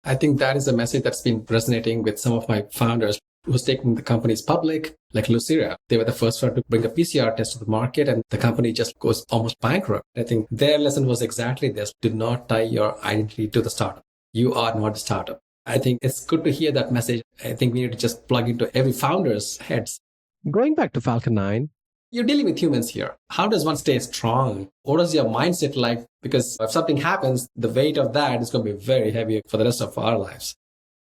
I think that is a message that's been resonating with some of my founders who's taking the companies public, like Lucira. They were the first one to bring a PCR test to the market, and the company just goes almost bankrupt. I think their lesson was exactly this. Do not tie your identity to the startup. You are not the startup. I think it's good to hear that message. I think we need to just plug into every founder's heads. Going back to Falcon 9, you're dealing with humans here. How does one stay strong? What is your mindset like? Because if something happens, the weight of that is going to be very heavy for the rest of our lives.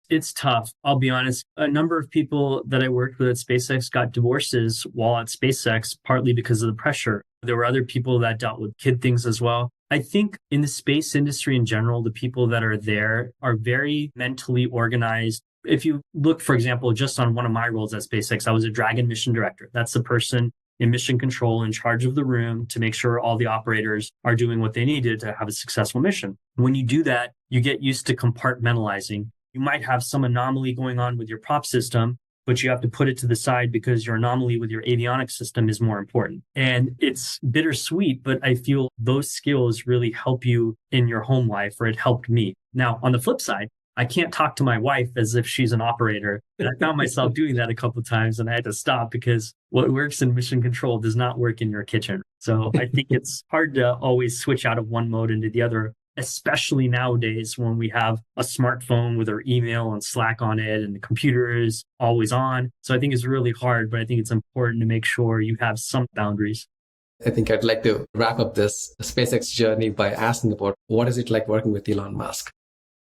It's tough. I'll be honest. A number of people that I worked with at SpaceX got divorces while at SpaceX, partly because of the pressure. There were other people that dealt with kid things as well. I think in the space industry in general, the people that are there are very mentally organized. If you look, for example, just on one of my roles at SpaceX, I was a Dragon mission director. That's the person in mission control in charge of the room to make sure all the operators are doing what they needed to have a successful mission. When you do that, you get used to compartmentalizing. You might have some anomaly going on with your prop system, but you have to put it to the side because your anomaly with your avionics system is more important. And it's bittersweet, but I feel those skills really help you in your home life, or it helped me. Now, on the flip side, I can't talk to my wife as if she's an operator. And I found myself doing that a couple of times, and I had to stop because what works in mission control does not work in your kitchen. So I think it's hard to always switch out of one mode into the other, especially nowadays when we have a smartphone with our email and Slack on it and the computer is always on. So I think it's really hard, but I think it's important to make sure you have some boundaries. I think I'd like to wrap up this SpaceX journey by asking about what is it like working with Elon Musk?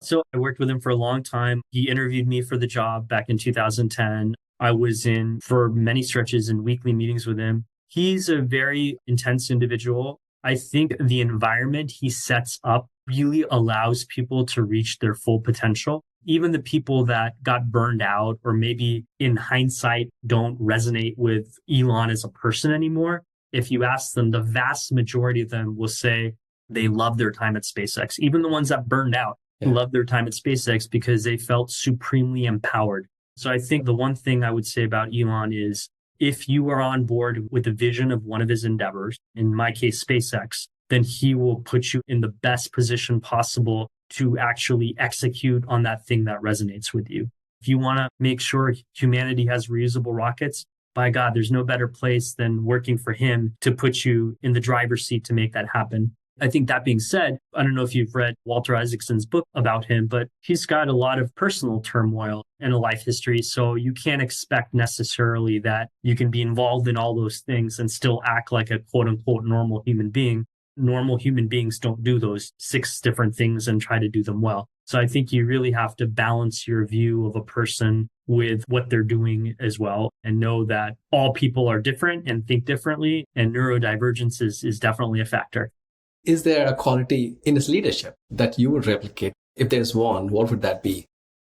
So I worked with him for a long time. He interviewed me for the job back in 2010. I was in for many stretches in weekly meetings with him. He's a very intense individual. I think the environment he sets up really allows people to reach their full potential. Even the people that got burned out or maybe in hindsight don't resonate with Elon as a person anymore, if you ask them, the vast majority of them will say they love their time at SpaceX. Even the ones that burned out love their time at SpaceX because they felt supremely empowered. So I think the one thing I would say about Elon is if you are on board with the vision of one of his endeavors, in my case, SpaceX, then he will put you in the best position possible to actually execute on that thing that resonates with you. If you want to make sure humanity has reusable rockets, by God, there's no better place than working for him to put you in the driver's seat to make that happen. I think that being said, I don't know if you've read Walter Isaacson's book about him, but he's got a lot of personal turmoil and a life history. So you can't expect necessarily that you can be involved in all those things and still act like a quote unquote normal human being. Normal human beings don't do those 6 different things and try to do them well. So I think you really have to balance your view of a person with what they're doing as well and know that all people are different and think differently, and neurodivergence is definitely a factor. Is there a quality in his leadership that you would replicate? If there's one, what would that be?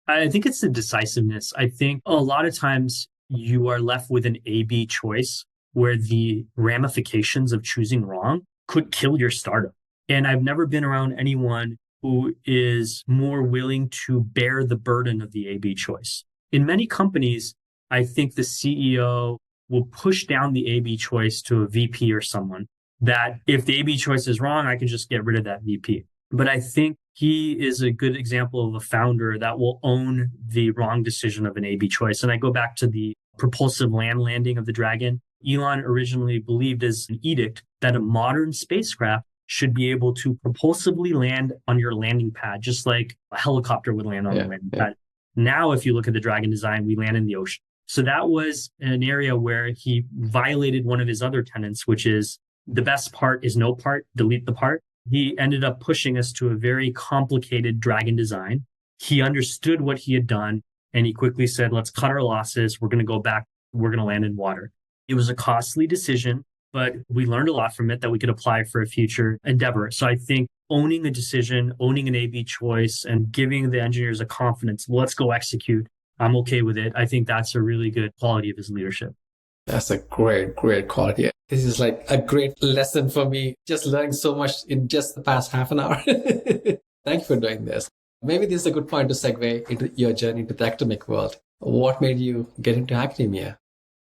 I think it's the decisiveness. I think a lot of times you are left with an A-B choice where the ramifications of choosing wrong could kill your startup. And I've never been around anyone who is more willing to bear the burden of the A-B choice. In many companies, I think the CEO will push down the A-B choice to a VP or someone, that if the A-B choice is wrong, I can just get rid of that VP. But I think he is a good example of a founder that will own the wrong decision of an A-B choice. And I go back to the propulsive land landing of the Dragon. Elon originally believed as an edict that a modern spacecraft should be able to propulsively land on your landing pad, just like a helicopter would land on the landing pad. Now, if you look at the Dragon design, we land in the ocean. So that was an area where he violated one of his other tenets, which is the best part is no part, delete the part. He ended up pushing us to a very complicated Dragon design. He understood what he had done, and he quickly said, let's cut our losses. We're going to go back. We're going to land in water. It was a costly decision, but we learned a lot from it that we could apply for a future endeavor. So I think owning a decision, owning an A-B choice, and giving the engineers a confidence, let's go execute. I'm okay with it. I think that's a really good quality of his leadership. That's a great quality. This is like a great lesson for me, just learning so much in just the past half an hour. Thank you for doing this. Maybe this is a good point to segue into your journey into the academic world. What made you get into academia?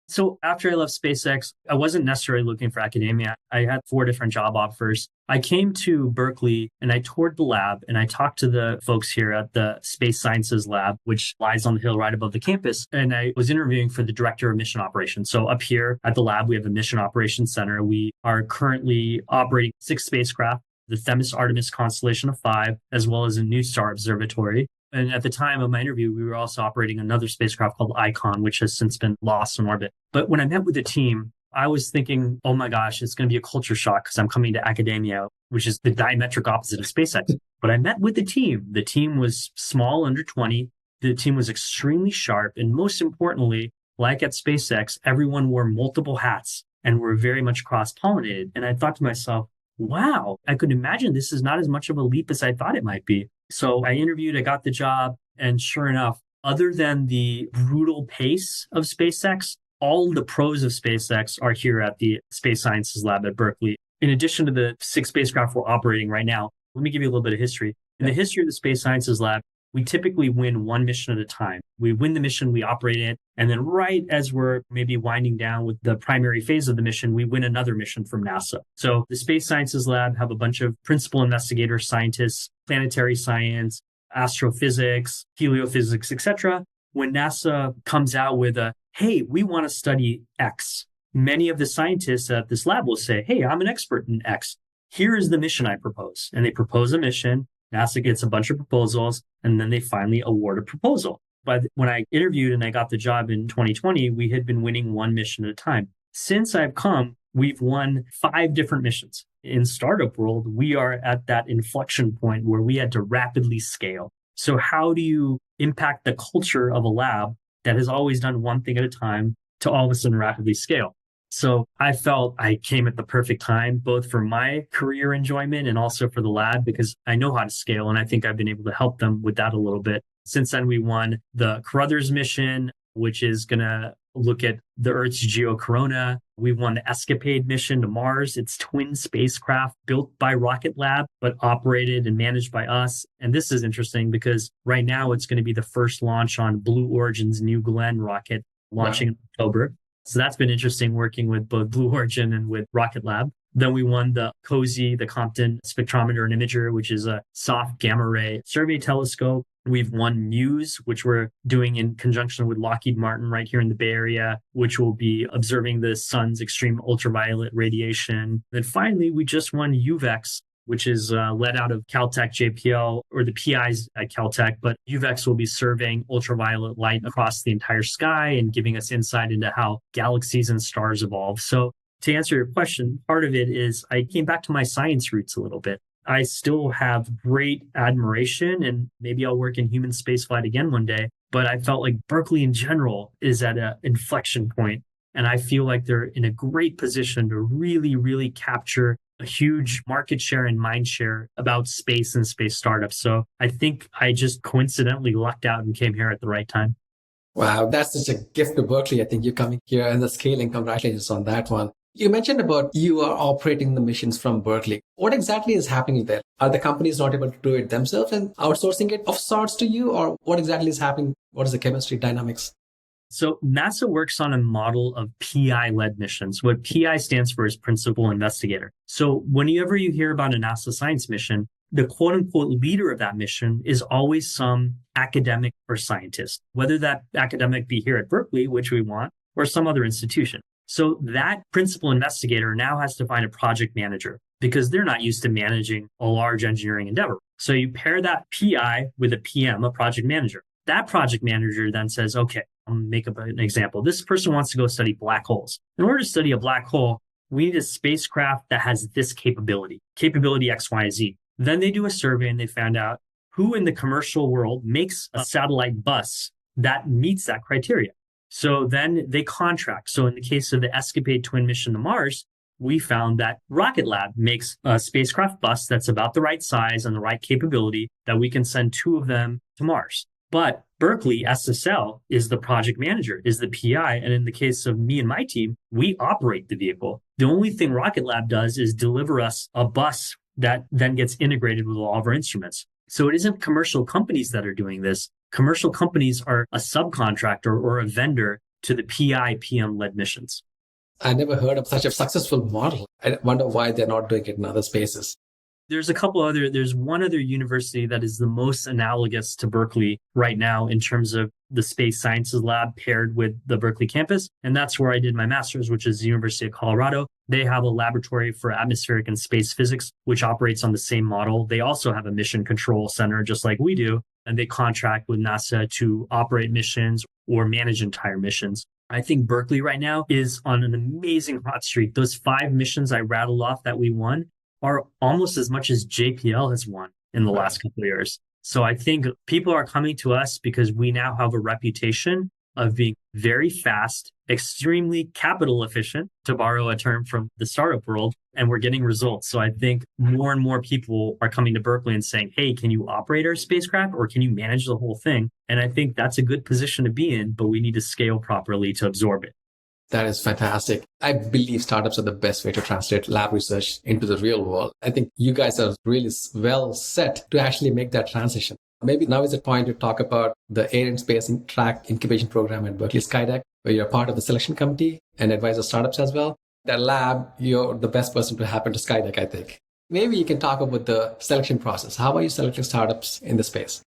So after I left SpaceX, I wasn't necessarily looking for academia. I had 4 different job offers. I came to Berkeley and I toured the lab and I talked to the folks here at the Space Sciences Lab, which lies on the hill right above the campus. And I was interviewing for the director of mission operations. So up here at the lab, we have a mission operations center. We are currently operating 6 spacecraft, the Themis Artemis constellation of 5, as well as a New Star observatory. And at the time of my interview, we were also operating another spacecraft called Icon, which has since been lost in orbit. But when I met with the team, I was thinking, oh my gosh, it's going to be a culture shock because I'm coming to academia, which is the diametric opposite of SpaceX. But I met with the team. The team was small, under 20. The team was extremely sharp. And most importantly, like at SpaceX, everyone wore multiple hats and were very much cross-pollinated. And I thought to myself, wow, I could imagine this is not as much of a leap as I thought it might be. So I interviewed, I got the job, and sure enough, other than the brutal pace of SpaceX, all the pros of SpaceX are here at the Space Sciences Lab at Berkeley. In addition to the 6 spacecraft we're operating right now, let me give you a little bit of history. In the history of the Space Sciences Lab, we typically win one mission at a time. We win the mission, we operate it, and then right as we're maybe winding down with the primary phase of the mission, we win another mission from NASA. So the Space Sciences Lab have a bunch of principal investigators, scientists, planetary science, astrophysics, heliophysics, etc. When NASA comes out with a, hey, we want to study X, many of the scientists at this lab will say, hey, I'm an expert in X. Here is the mission I propose. And they propose a mission. NASA gets a bunch of proposals, and then they finally award a proposal. But when I interviewed and I got the job in 2020, we had been winning one mission at a time. Since I've come, we've won 5 different missions. In startup world, we are at that inflection point where we had to rapidly scale. So how do you impact the culture of a lab that has always done one thing at a time to all of a sudden rapidly scale? So I felt I came at the perfect time, both for my career enjoyment and also for the lab, because I know how to scale. And I think I've been able to help them with that a little bit. Since then, we won the Carruthers mission, which is going to look at the Earth's geocorona. We won the Escapade mission to Mars. It's twin spacecraft built by Rocket Lab, but operated and managed by us. And this is interesting because right now it's going to be the first launch on Blue Origin's New Glenn rocket launching in October. So that's been interesting working with both Blue Origin and with Rocket Lab. Then we won the COSY, the Compton Spectrometer and Imager, which is a soft gamma ray survey telescope. We've won MUSE, which we're doing in conjunction with Lockheed Martin right here in the Bay Area, which will be observing the sun's extreme ultraviolet radiation. Then finally, we just won UVEX, which is led out of Caltech JPL, or the PIs at Caltech, but UVEX will be surveying ultraviolet light across the entire sky and giving us insight into how galaxies and stars evolve. So to answer your question, part of it is I came back to my science roots a little bit. I still have great admiration, and maybe I'll work in human spaceflight again one day, but I felt like Berkeley in general is at an inflection point, and I feel like they're in a great position to really, really capture a huge market share and mind share about space and space startups. So I think I just coincidentally lucked out and came here at the right time. Wow, that's such a gift to Berkeley. I think you're coming here and the scaling. Congratulations on that one. You mentioned about you are operating the missions from Berkeley. What exactly is happening there? Are the companies not able to do it themselves and outsourcing it of sorts to you? Or what exactly is happening? What is the chemistry dynamics? So NASA works on a model of PI-led missions. What PI stands for is principal investigator. So whenever you hear about a NASA science mission, the quote unquote leader of that mission is always some academic or scientist, whether that academic be here at Berkeley, which we want, or some other institution. So that principal investigator now has to find a project manager because they're not used to managing a large engineering endeavor. So you pair that PI with a PM, a project manager. That project manager then says, okay, I'll make up an example. This person wants to go study black holes. In order to study a black hole, we need a spacecraft that has this capability X, Y, Z. Then they do a survey and they found out who in the commercial world makes a satellite bus that meets that criteria. So then they contract. So in the case of the Escapade twin mission to Mars, we found that Rocket Lab makes a spacecraft bus that's about the right size and the right capability that we can send 2 of them to Mars. But Berkeley SSL is the project manager, is the PI. And in the case of me and my team, we operate the vehicle. The only thing Rocket Lab does is deliver us a bus that then gets integrated with all of our instruments. So it isn't commercial companies that are doing this. Commercial companies are a subcontractor or a vendor to the PI PM led missions. I never heard of such a successful model. I wonder why they're not doing it in other spaces. There's one other university that is the most analogous to Berkeley right now in terms of the space sciences lab paired with the Berkeley campus. And that's where I did my master's, which is the University of Colorado. They have a laboratory for atmospheric and space physics, which operates on the same model. They also have a mission control center, just like we do. And they contract with NASA to operate missions or manage entire missions. I think Berkeley right now is on an amazing hot streak. Those 5 missions I rattled off that we won are almost as much as JPL has won in the last couple of years. So I think people are coming to us because we now have a reputation of being very fast, extremely capital efficient, to borrow a term from the startup world, and we're getting results. So I think more and more people are coming to Berkeley and saying, hey, can you operate our spacecraft or can you manage the whole thing? And I think that's a good position to be in, but we need to scale properly to absorb it. That is fantastic. I believe startups are the best way to translate lab research into the real world. I think you guys are really well set to actually make that transition. Maybe now is the point to talk about the Air and Space Track Incubation Program at Berkeley Skydeck, where you're part of the selection committee and advise the startups as well. That lab, you're the best person to happen to Skydeck, I think. Maybe you can talk about the selection process. How are you selecting startups in the space?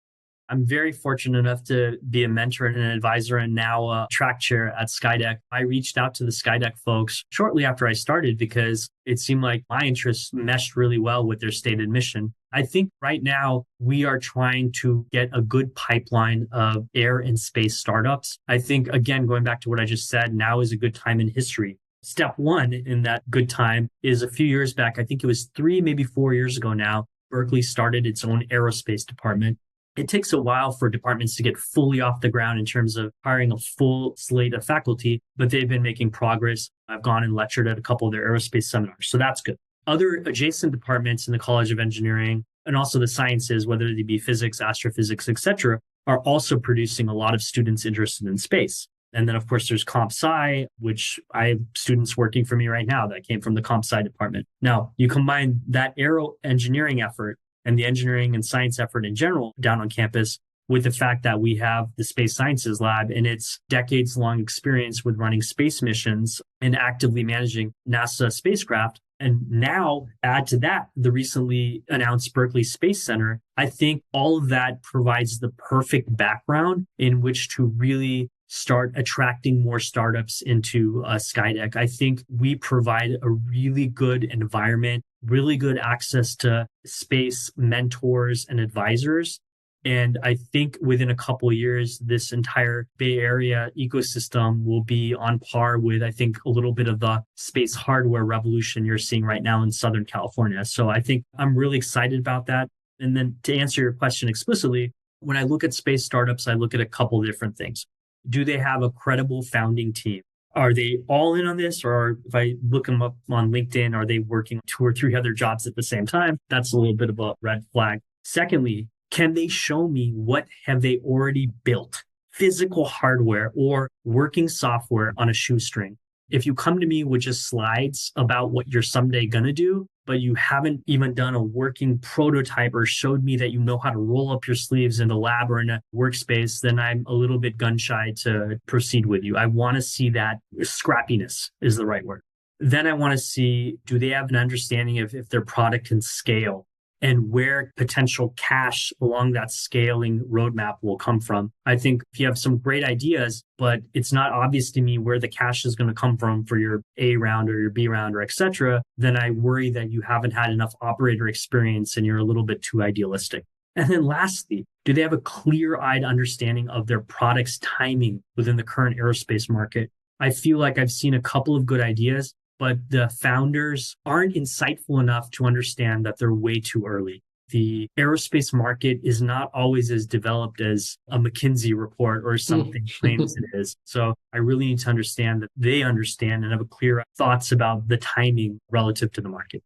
I'm very fortunate enough to be a mentor and an advisor and now a track chair at Skydeck. I reached out to the Skydeck folks shortly after I started because it seemed like my interests meshed really well with their stated mission. I think right now we are trying to get a good pipeline of air and space startups. I think, again, going back to what I just said, now is a good time in history. Step one in that good time is a few years back. I think it was 3, maybe 4 years ago now, Berkeley started its own aerospace department. It takes a while for departments to get fully off the ground in terms of hiring a full slate of faculty, but they've been making progress. I've gone and lectured at a couple of their aerospace seminars, so that's good. Other adjacent departments in the College of Engineering and also the sciences, whether they be physics, astrophysics, etc., are also producing a lot of students interested in space. And then, of course, there's Comp Sci, which I have students working for me right now that came from the Comp Sci department. Now, you combine that aero engineering effort and the engineering and science effort in general down on campus with the fact that we have the Space Sciences Lab and its decades-long experience with running space missions and actively managing NASA spacecraft. And now add to that the recently announced Berkeley Space Center. I think all of that provides the perfect background in which to really start attracting more startups into Skydeck. I think we provide a really good environment, really good access to space mentors and advisors. And I think within a couple of years, this entire Bay Area ecosystem will be on par with, I think, a little bit of the space hardware revolution you're seeing right now in Southern California. So I think I'm really excited about that. And then to answer your question explicitly, when I look at space startups, I look at a couple of different things. Do they have a credible founding team? Are they all in on this? Or if I look them up on LinkedIn, are they working 2 or 3 other jobs at the same time? That's a little bit of a red flag. Secondly, can they show me what have they already built? Physical hardware or working software on a shoestring. If you come to me with just slides about what you're someday going to do, but you haven't even done a working prototype or showed me that you know how to roll up your sleeves in a lab or in a workspace, then I'm a little bit gun shy to proceed with you. I want to see that scrappiness is the right word. Then I want to see, do they have an understanding of if their product can scale and where potential cash along that scaling roadmap will come from. I think if you have some great ideas, but it's not obvious to me where the cash is going to come from for your A round or your B round or et cetera, then I worry that you haven't had enough operator experience and you're a little bit too idealistic. And then lastly, do they have a clear-eyed understanding of their product's timing within the current aerospace market? I feel like I've seen a couple of good ideas, but the founders aren't insightful enough to understand that they're way too early. The aerospace market is not always as developed as a McKinsey report or something claims it is. So I really need to understand that they understand and have a clear thoughts about the timing relative to the market.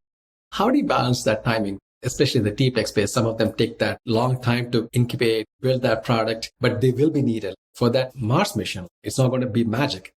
How do you balance that timing? Especially in the deep tech space, some of them take that long time to incubate, build that product, but they will be needed for that Mars mission. It's not going to be magic.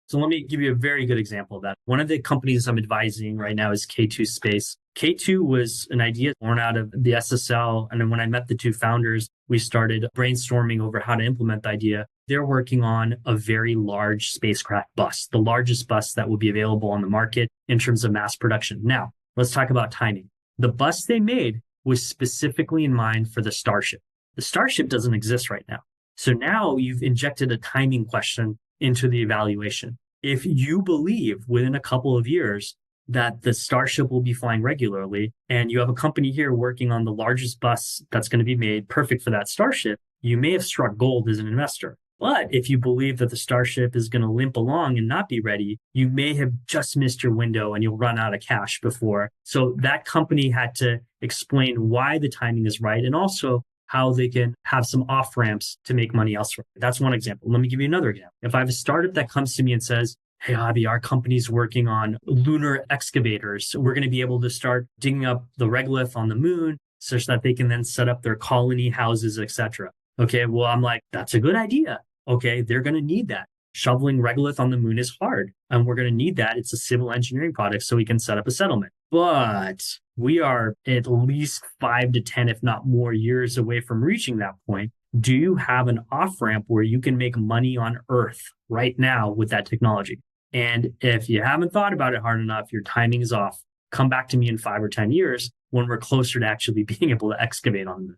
So let me give you a very good example of that. One of the companies I'm advising right now is K2 Space. K2 was an idea born out of the SSL. And then when I met the 2 founders, we started brainstorming over how to implement the idea. they're working on a very large spacecraft bus, the largest bus that will be available on the market in terms of mass production. Now, let's talk about timing. The bus they made was specifically in mind for the Starship. The Starship doesn't exist right now. So now you've injected a timing question into the evaluation. If you believe within a couple of years that the Starship will be flying regularly, and you have a company here working on the largest bus that's going to be made perfect for that Starship, you may have struck gold as an investor. But if you believe that the Starship is going to limp along and not be ready, you may have just missed your window and you'll run out of cash before. So that company had to explain why the timing is right and also how they can have some off ramps to make money elsewhere. That's one example. Let me give you another example. If I have a startup that comes to me and says, hey, Abhi, our company's working on lunar excavators. We're going to be able to start digging up the regolith on the moon such that they can then set up their colony houses, etc. Okay, well, I'm like, that's a good idea. Okay, they're going to need that. Shoveling regolith on the moon is hard, and we're going to need that. It's a civil engineering project so we can set up a settlement. But we are at least 5 to 10, if not more years away from reaching that point. Do you have an off-ramp where you can make money on Earth right now with that technology? And if you haven't thought about it hard enough, your timing is off. Come back to me in 5 or 10 years when we're closer to actually being able to excavate on the moon.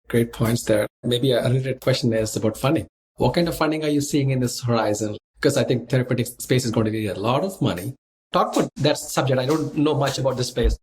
Great points there. Maybe a related question is about funding. What kind of funding are you seeing in this horizon? Because I think therapeutic space is going to need a lot of money. Talk about that subject. I don't know much about this space.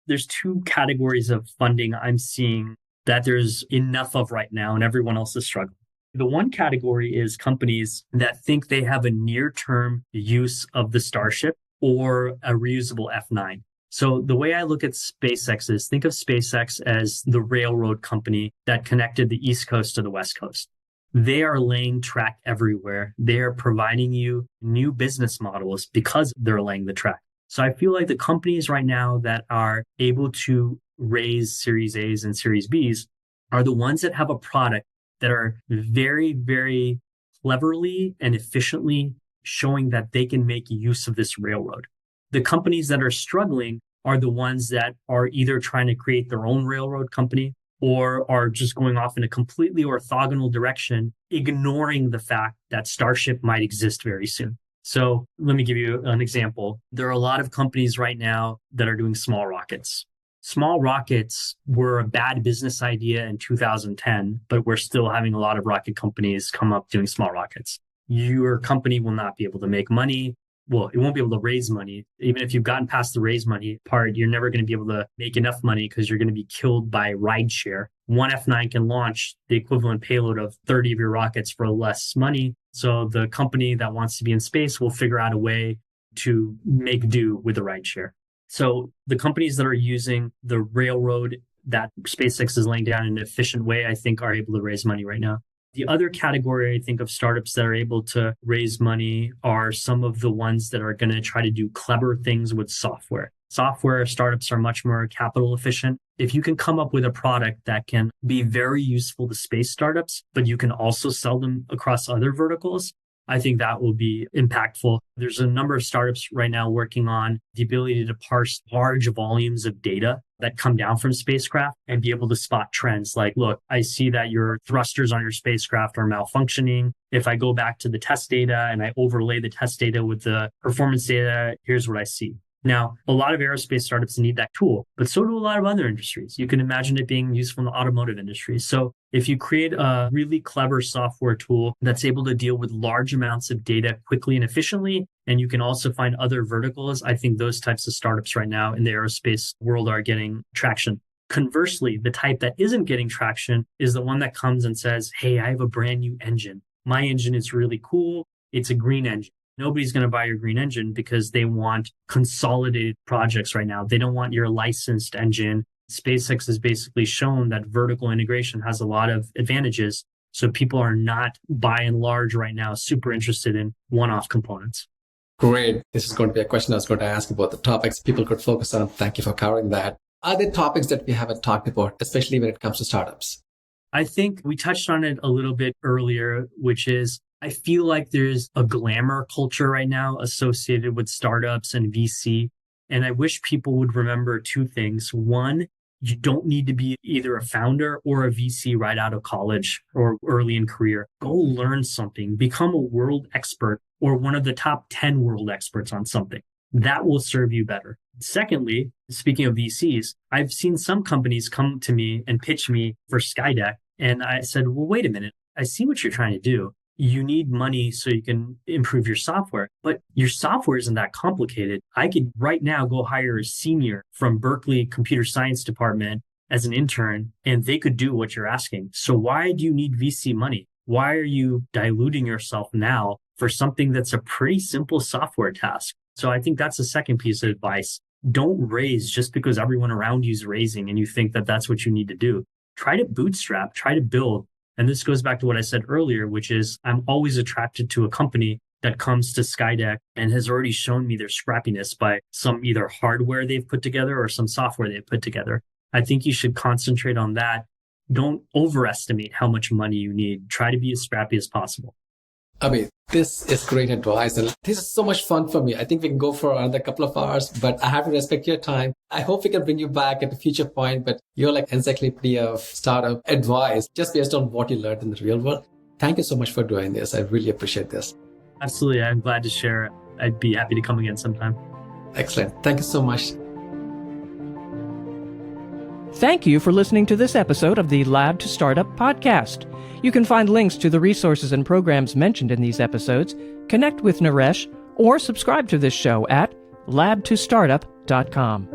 There's 2 categories of funding I'm seeing that there's enough of right now and everyone else is struggling. The one category is companies that think they have a near-term use of the Starship or a reusable F9. So the way I look at SpaceX is think of SpaceX as the railroad company that connected the East Coast to the West Coast. They are laying track everywhere. They are providing you new business models because they're laying the track. So I feel like the companies right now that are able to raise Series A's and Series B's are the ones that have a product that are very, very cleverly and efficiently showing that they can make use of this railroad. The companies that are struggling are the ones that are either trying to create their own railroad company or are just going off in a completely orthogonal direction, ignoring the fact that Starship might exist very soon. So let me give you an example. There are a lot of companies right now that are doing small rockets. Small rockets were a bad business idea in 2010, but we're still having a lot of rocket companies come up doing small rockets. Your company will not be able to make money. Well, it won't be able to raise money. Even if you've gotten past the raise money part, you're never going to be able to make enough money because you're going to be killed by rideshare. One F9 can launch the equivalent payload of 30 of your rockets for less money. So the company that wants to be in space will figure out a way to make do with the rideshare. So the companies that are using the railroad that SpaceX is laying down in an efficient way, I think are able to raise money right now. The other category, I think, of startups that are able to raise money are some of the ones that are going to try to do clever things with software. Software startups are much more capital efficient. If you can come up with a product that can be very useful to space startups, but you can also sell them across other verticals, I think that will be impactful. There's a number of startups right now working on the ability to parse large volumes of data that come down from spacecraft and be able to spot trends like, look, I see that your thrusters on your spacecraft are malfunctioning. If I go back to the test data and I overlay the test data with the performance data, here's what I see. Now, a lot of aerospace startups need that tool, but so do a lot of other industries. You can imagine it being useful in the automotive industry. So if you create a really clever software tool that's able to deal with large amounts of data quickly and efficiently, and you can also find other verticals, I think those types of startups right now in the aerospace world are getting traction. Conversely, the type that isn't getting traction is the one that comes and says, hey, I have a brand new engine. My engine is really cool. It's a green engine. Nobody's going to buy your green engine because they want consolidated projects right now. They don't want your licensed engine. SpaceX has basically shown that vertical integration has a lot of advantages. So people are not, by and large right now, super interested in one-off components. Great. This is going to be a question I was going to ask about the topics people could focus on. Thank you for covering that. Are there topics that we haven't talked about, especially when it comes to startups? I think we touched on it a little bit earlier, which is I feel like there's a glamour culture right now associated with startups and VC. And I wish people would remember 2 things. One, You don't need to be either a founder or a VC right out of college or early in career. Go learn something, become a world expert or one of the top 10 world experts on something. That will serve you better. Secondly, speaking of VCs, I've seen some companies come to me and pitch me for Skydeck. And I said, well, wait a minute. I see what you're trying to do. You need money so you can improve your software, but your software isn't that complicated. I could right now go hire a senior from Berkeley computer science department as an intern, and they could do what you're asking. So why do you need VC money? Why are you diluting yourself now for something that's a pretty simple software task? So I think that's the second piece of advice. Don't raise just because everyone around you is raising and you think that that's what you need to do. Try to bootstrap, try to build. And this goes back to what I said earlier, which is I'm always attracted to a company that comes to Skydeck and has already shown me their scrappiness by some either hardware they've put together or some software they've put together. I think you should concentrate on that. Don't overestimate how much money you need. Try to be as scrappy as possible. Abhi, this is great advice. And this is so much fun for me. I think we can go for another couple of hours, but I have to respect your time. I hope we can bring you back at a future point, but you're like encyclopedia of startup advice just based on what you learned in the real world. Thank you so much for doing this. I really appreciate this. Absolutely. I'm glad to share. I'd be happy to come again sometime. Excellent. Thank you so much. Thank you for listening to this episode of the Lab to Startup podcast. You can find links to the resources and programs mentioned in these episodes, connect with Naresh, or subscribe to this show at labtostartup.com.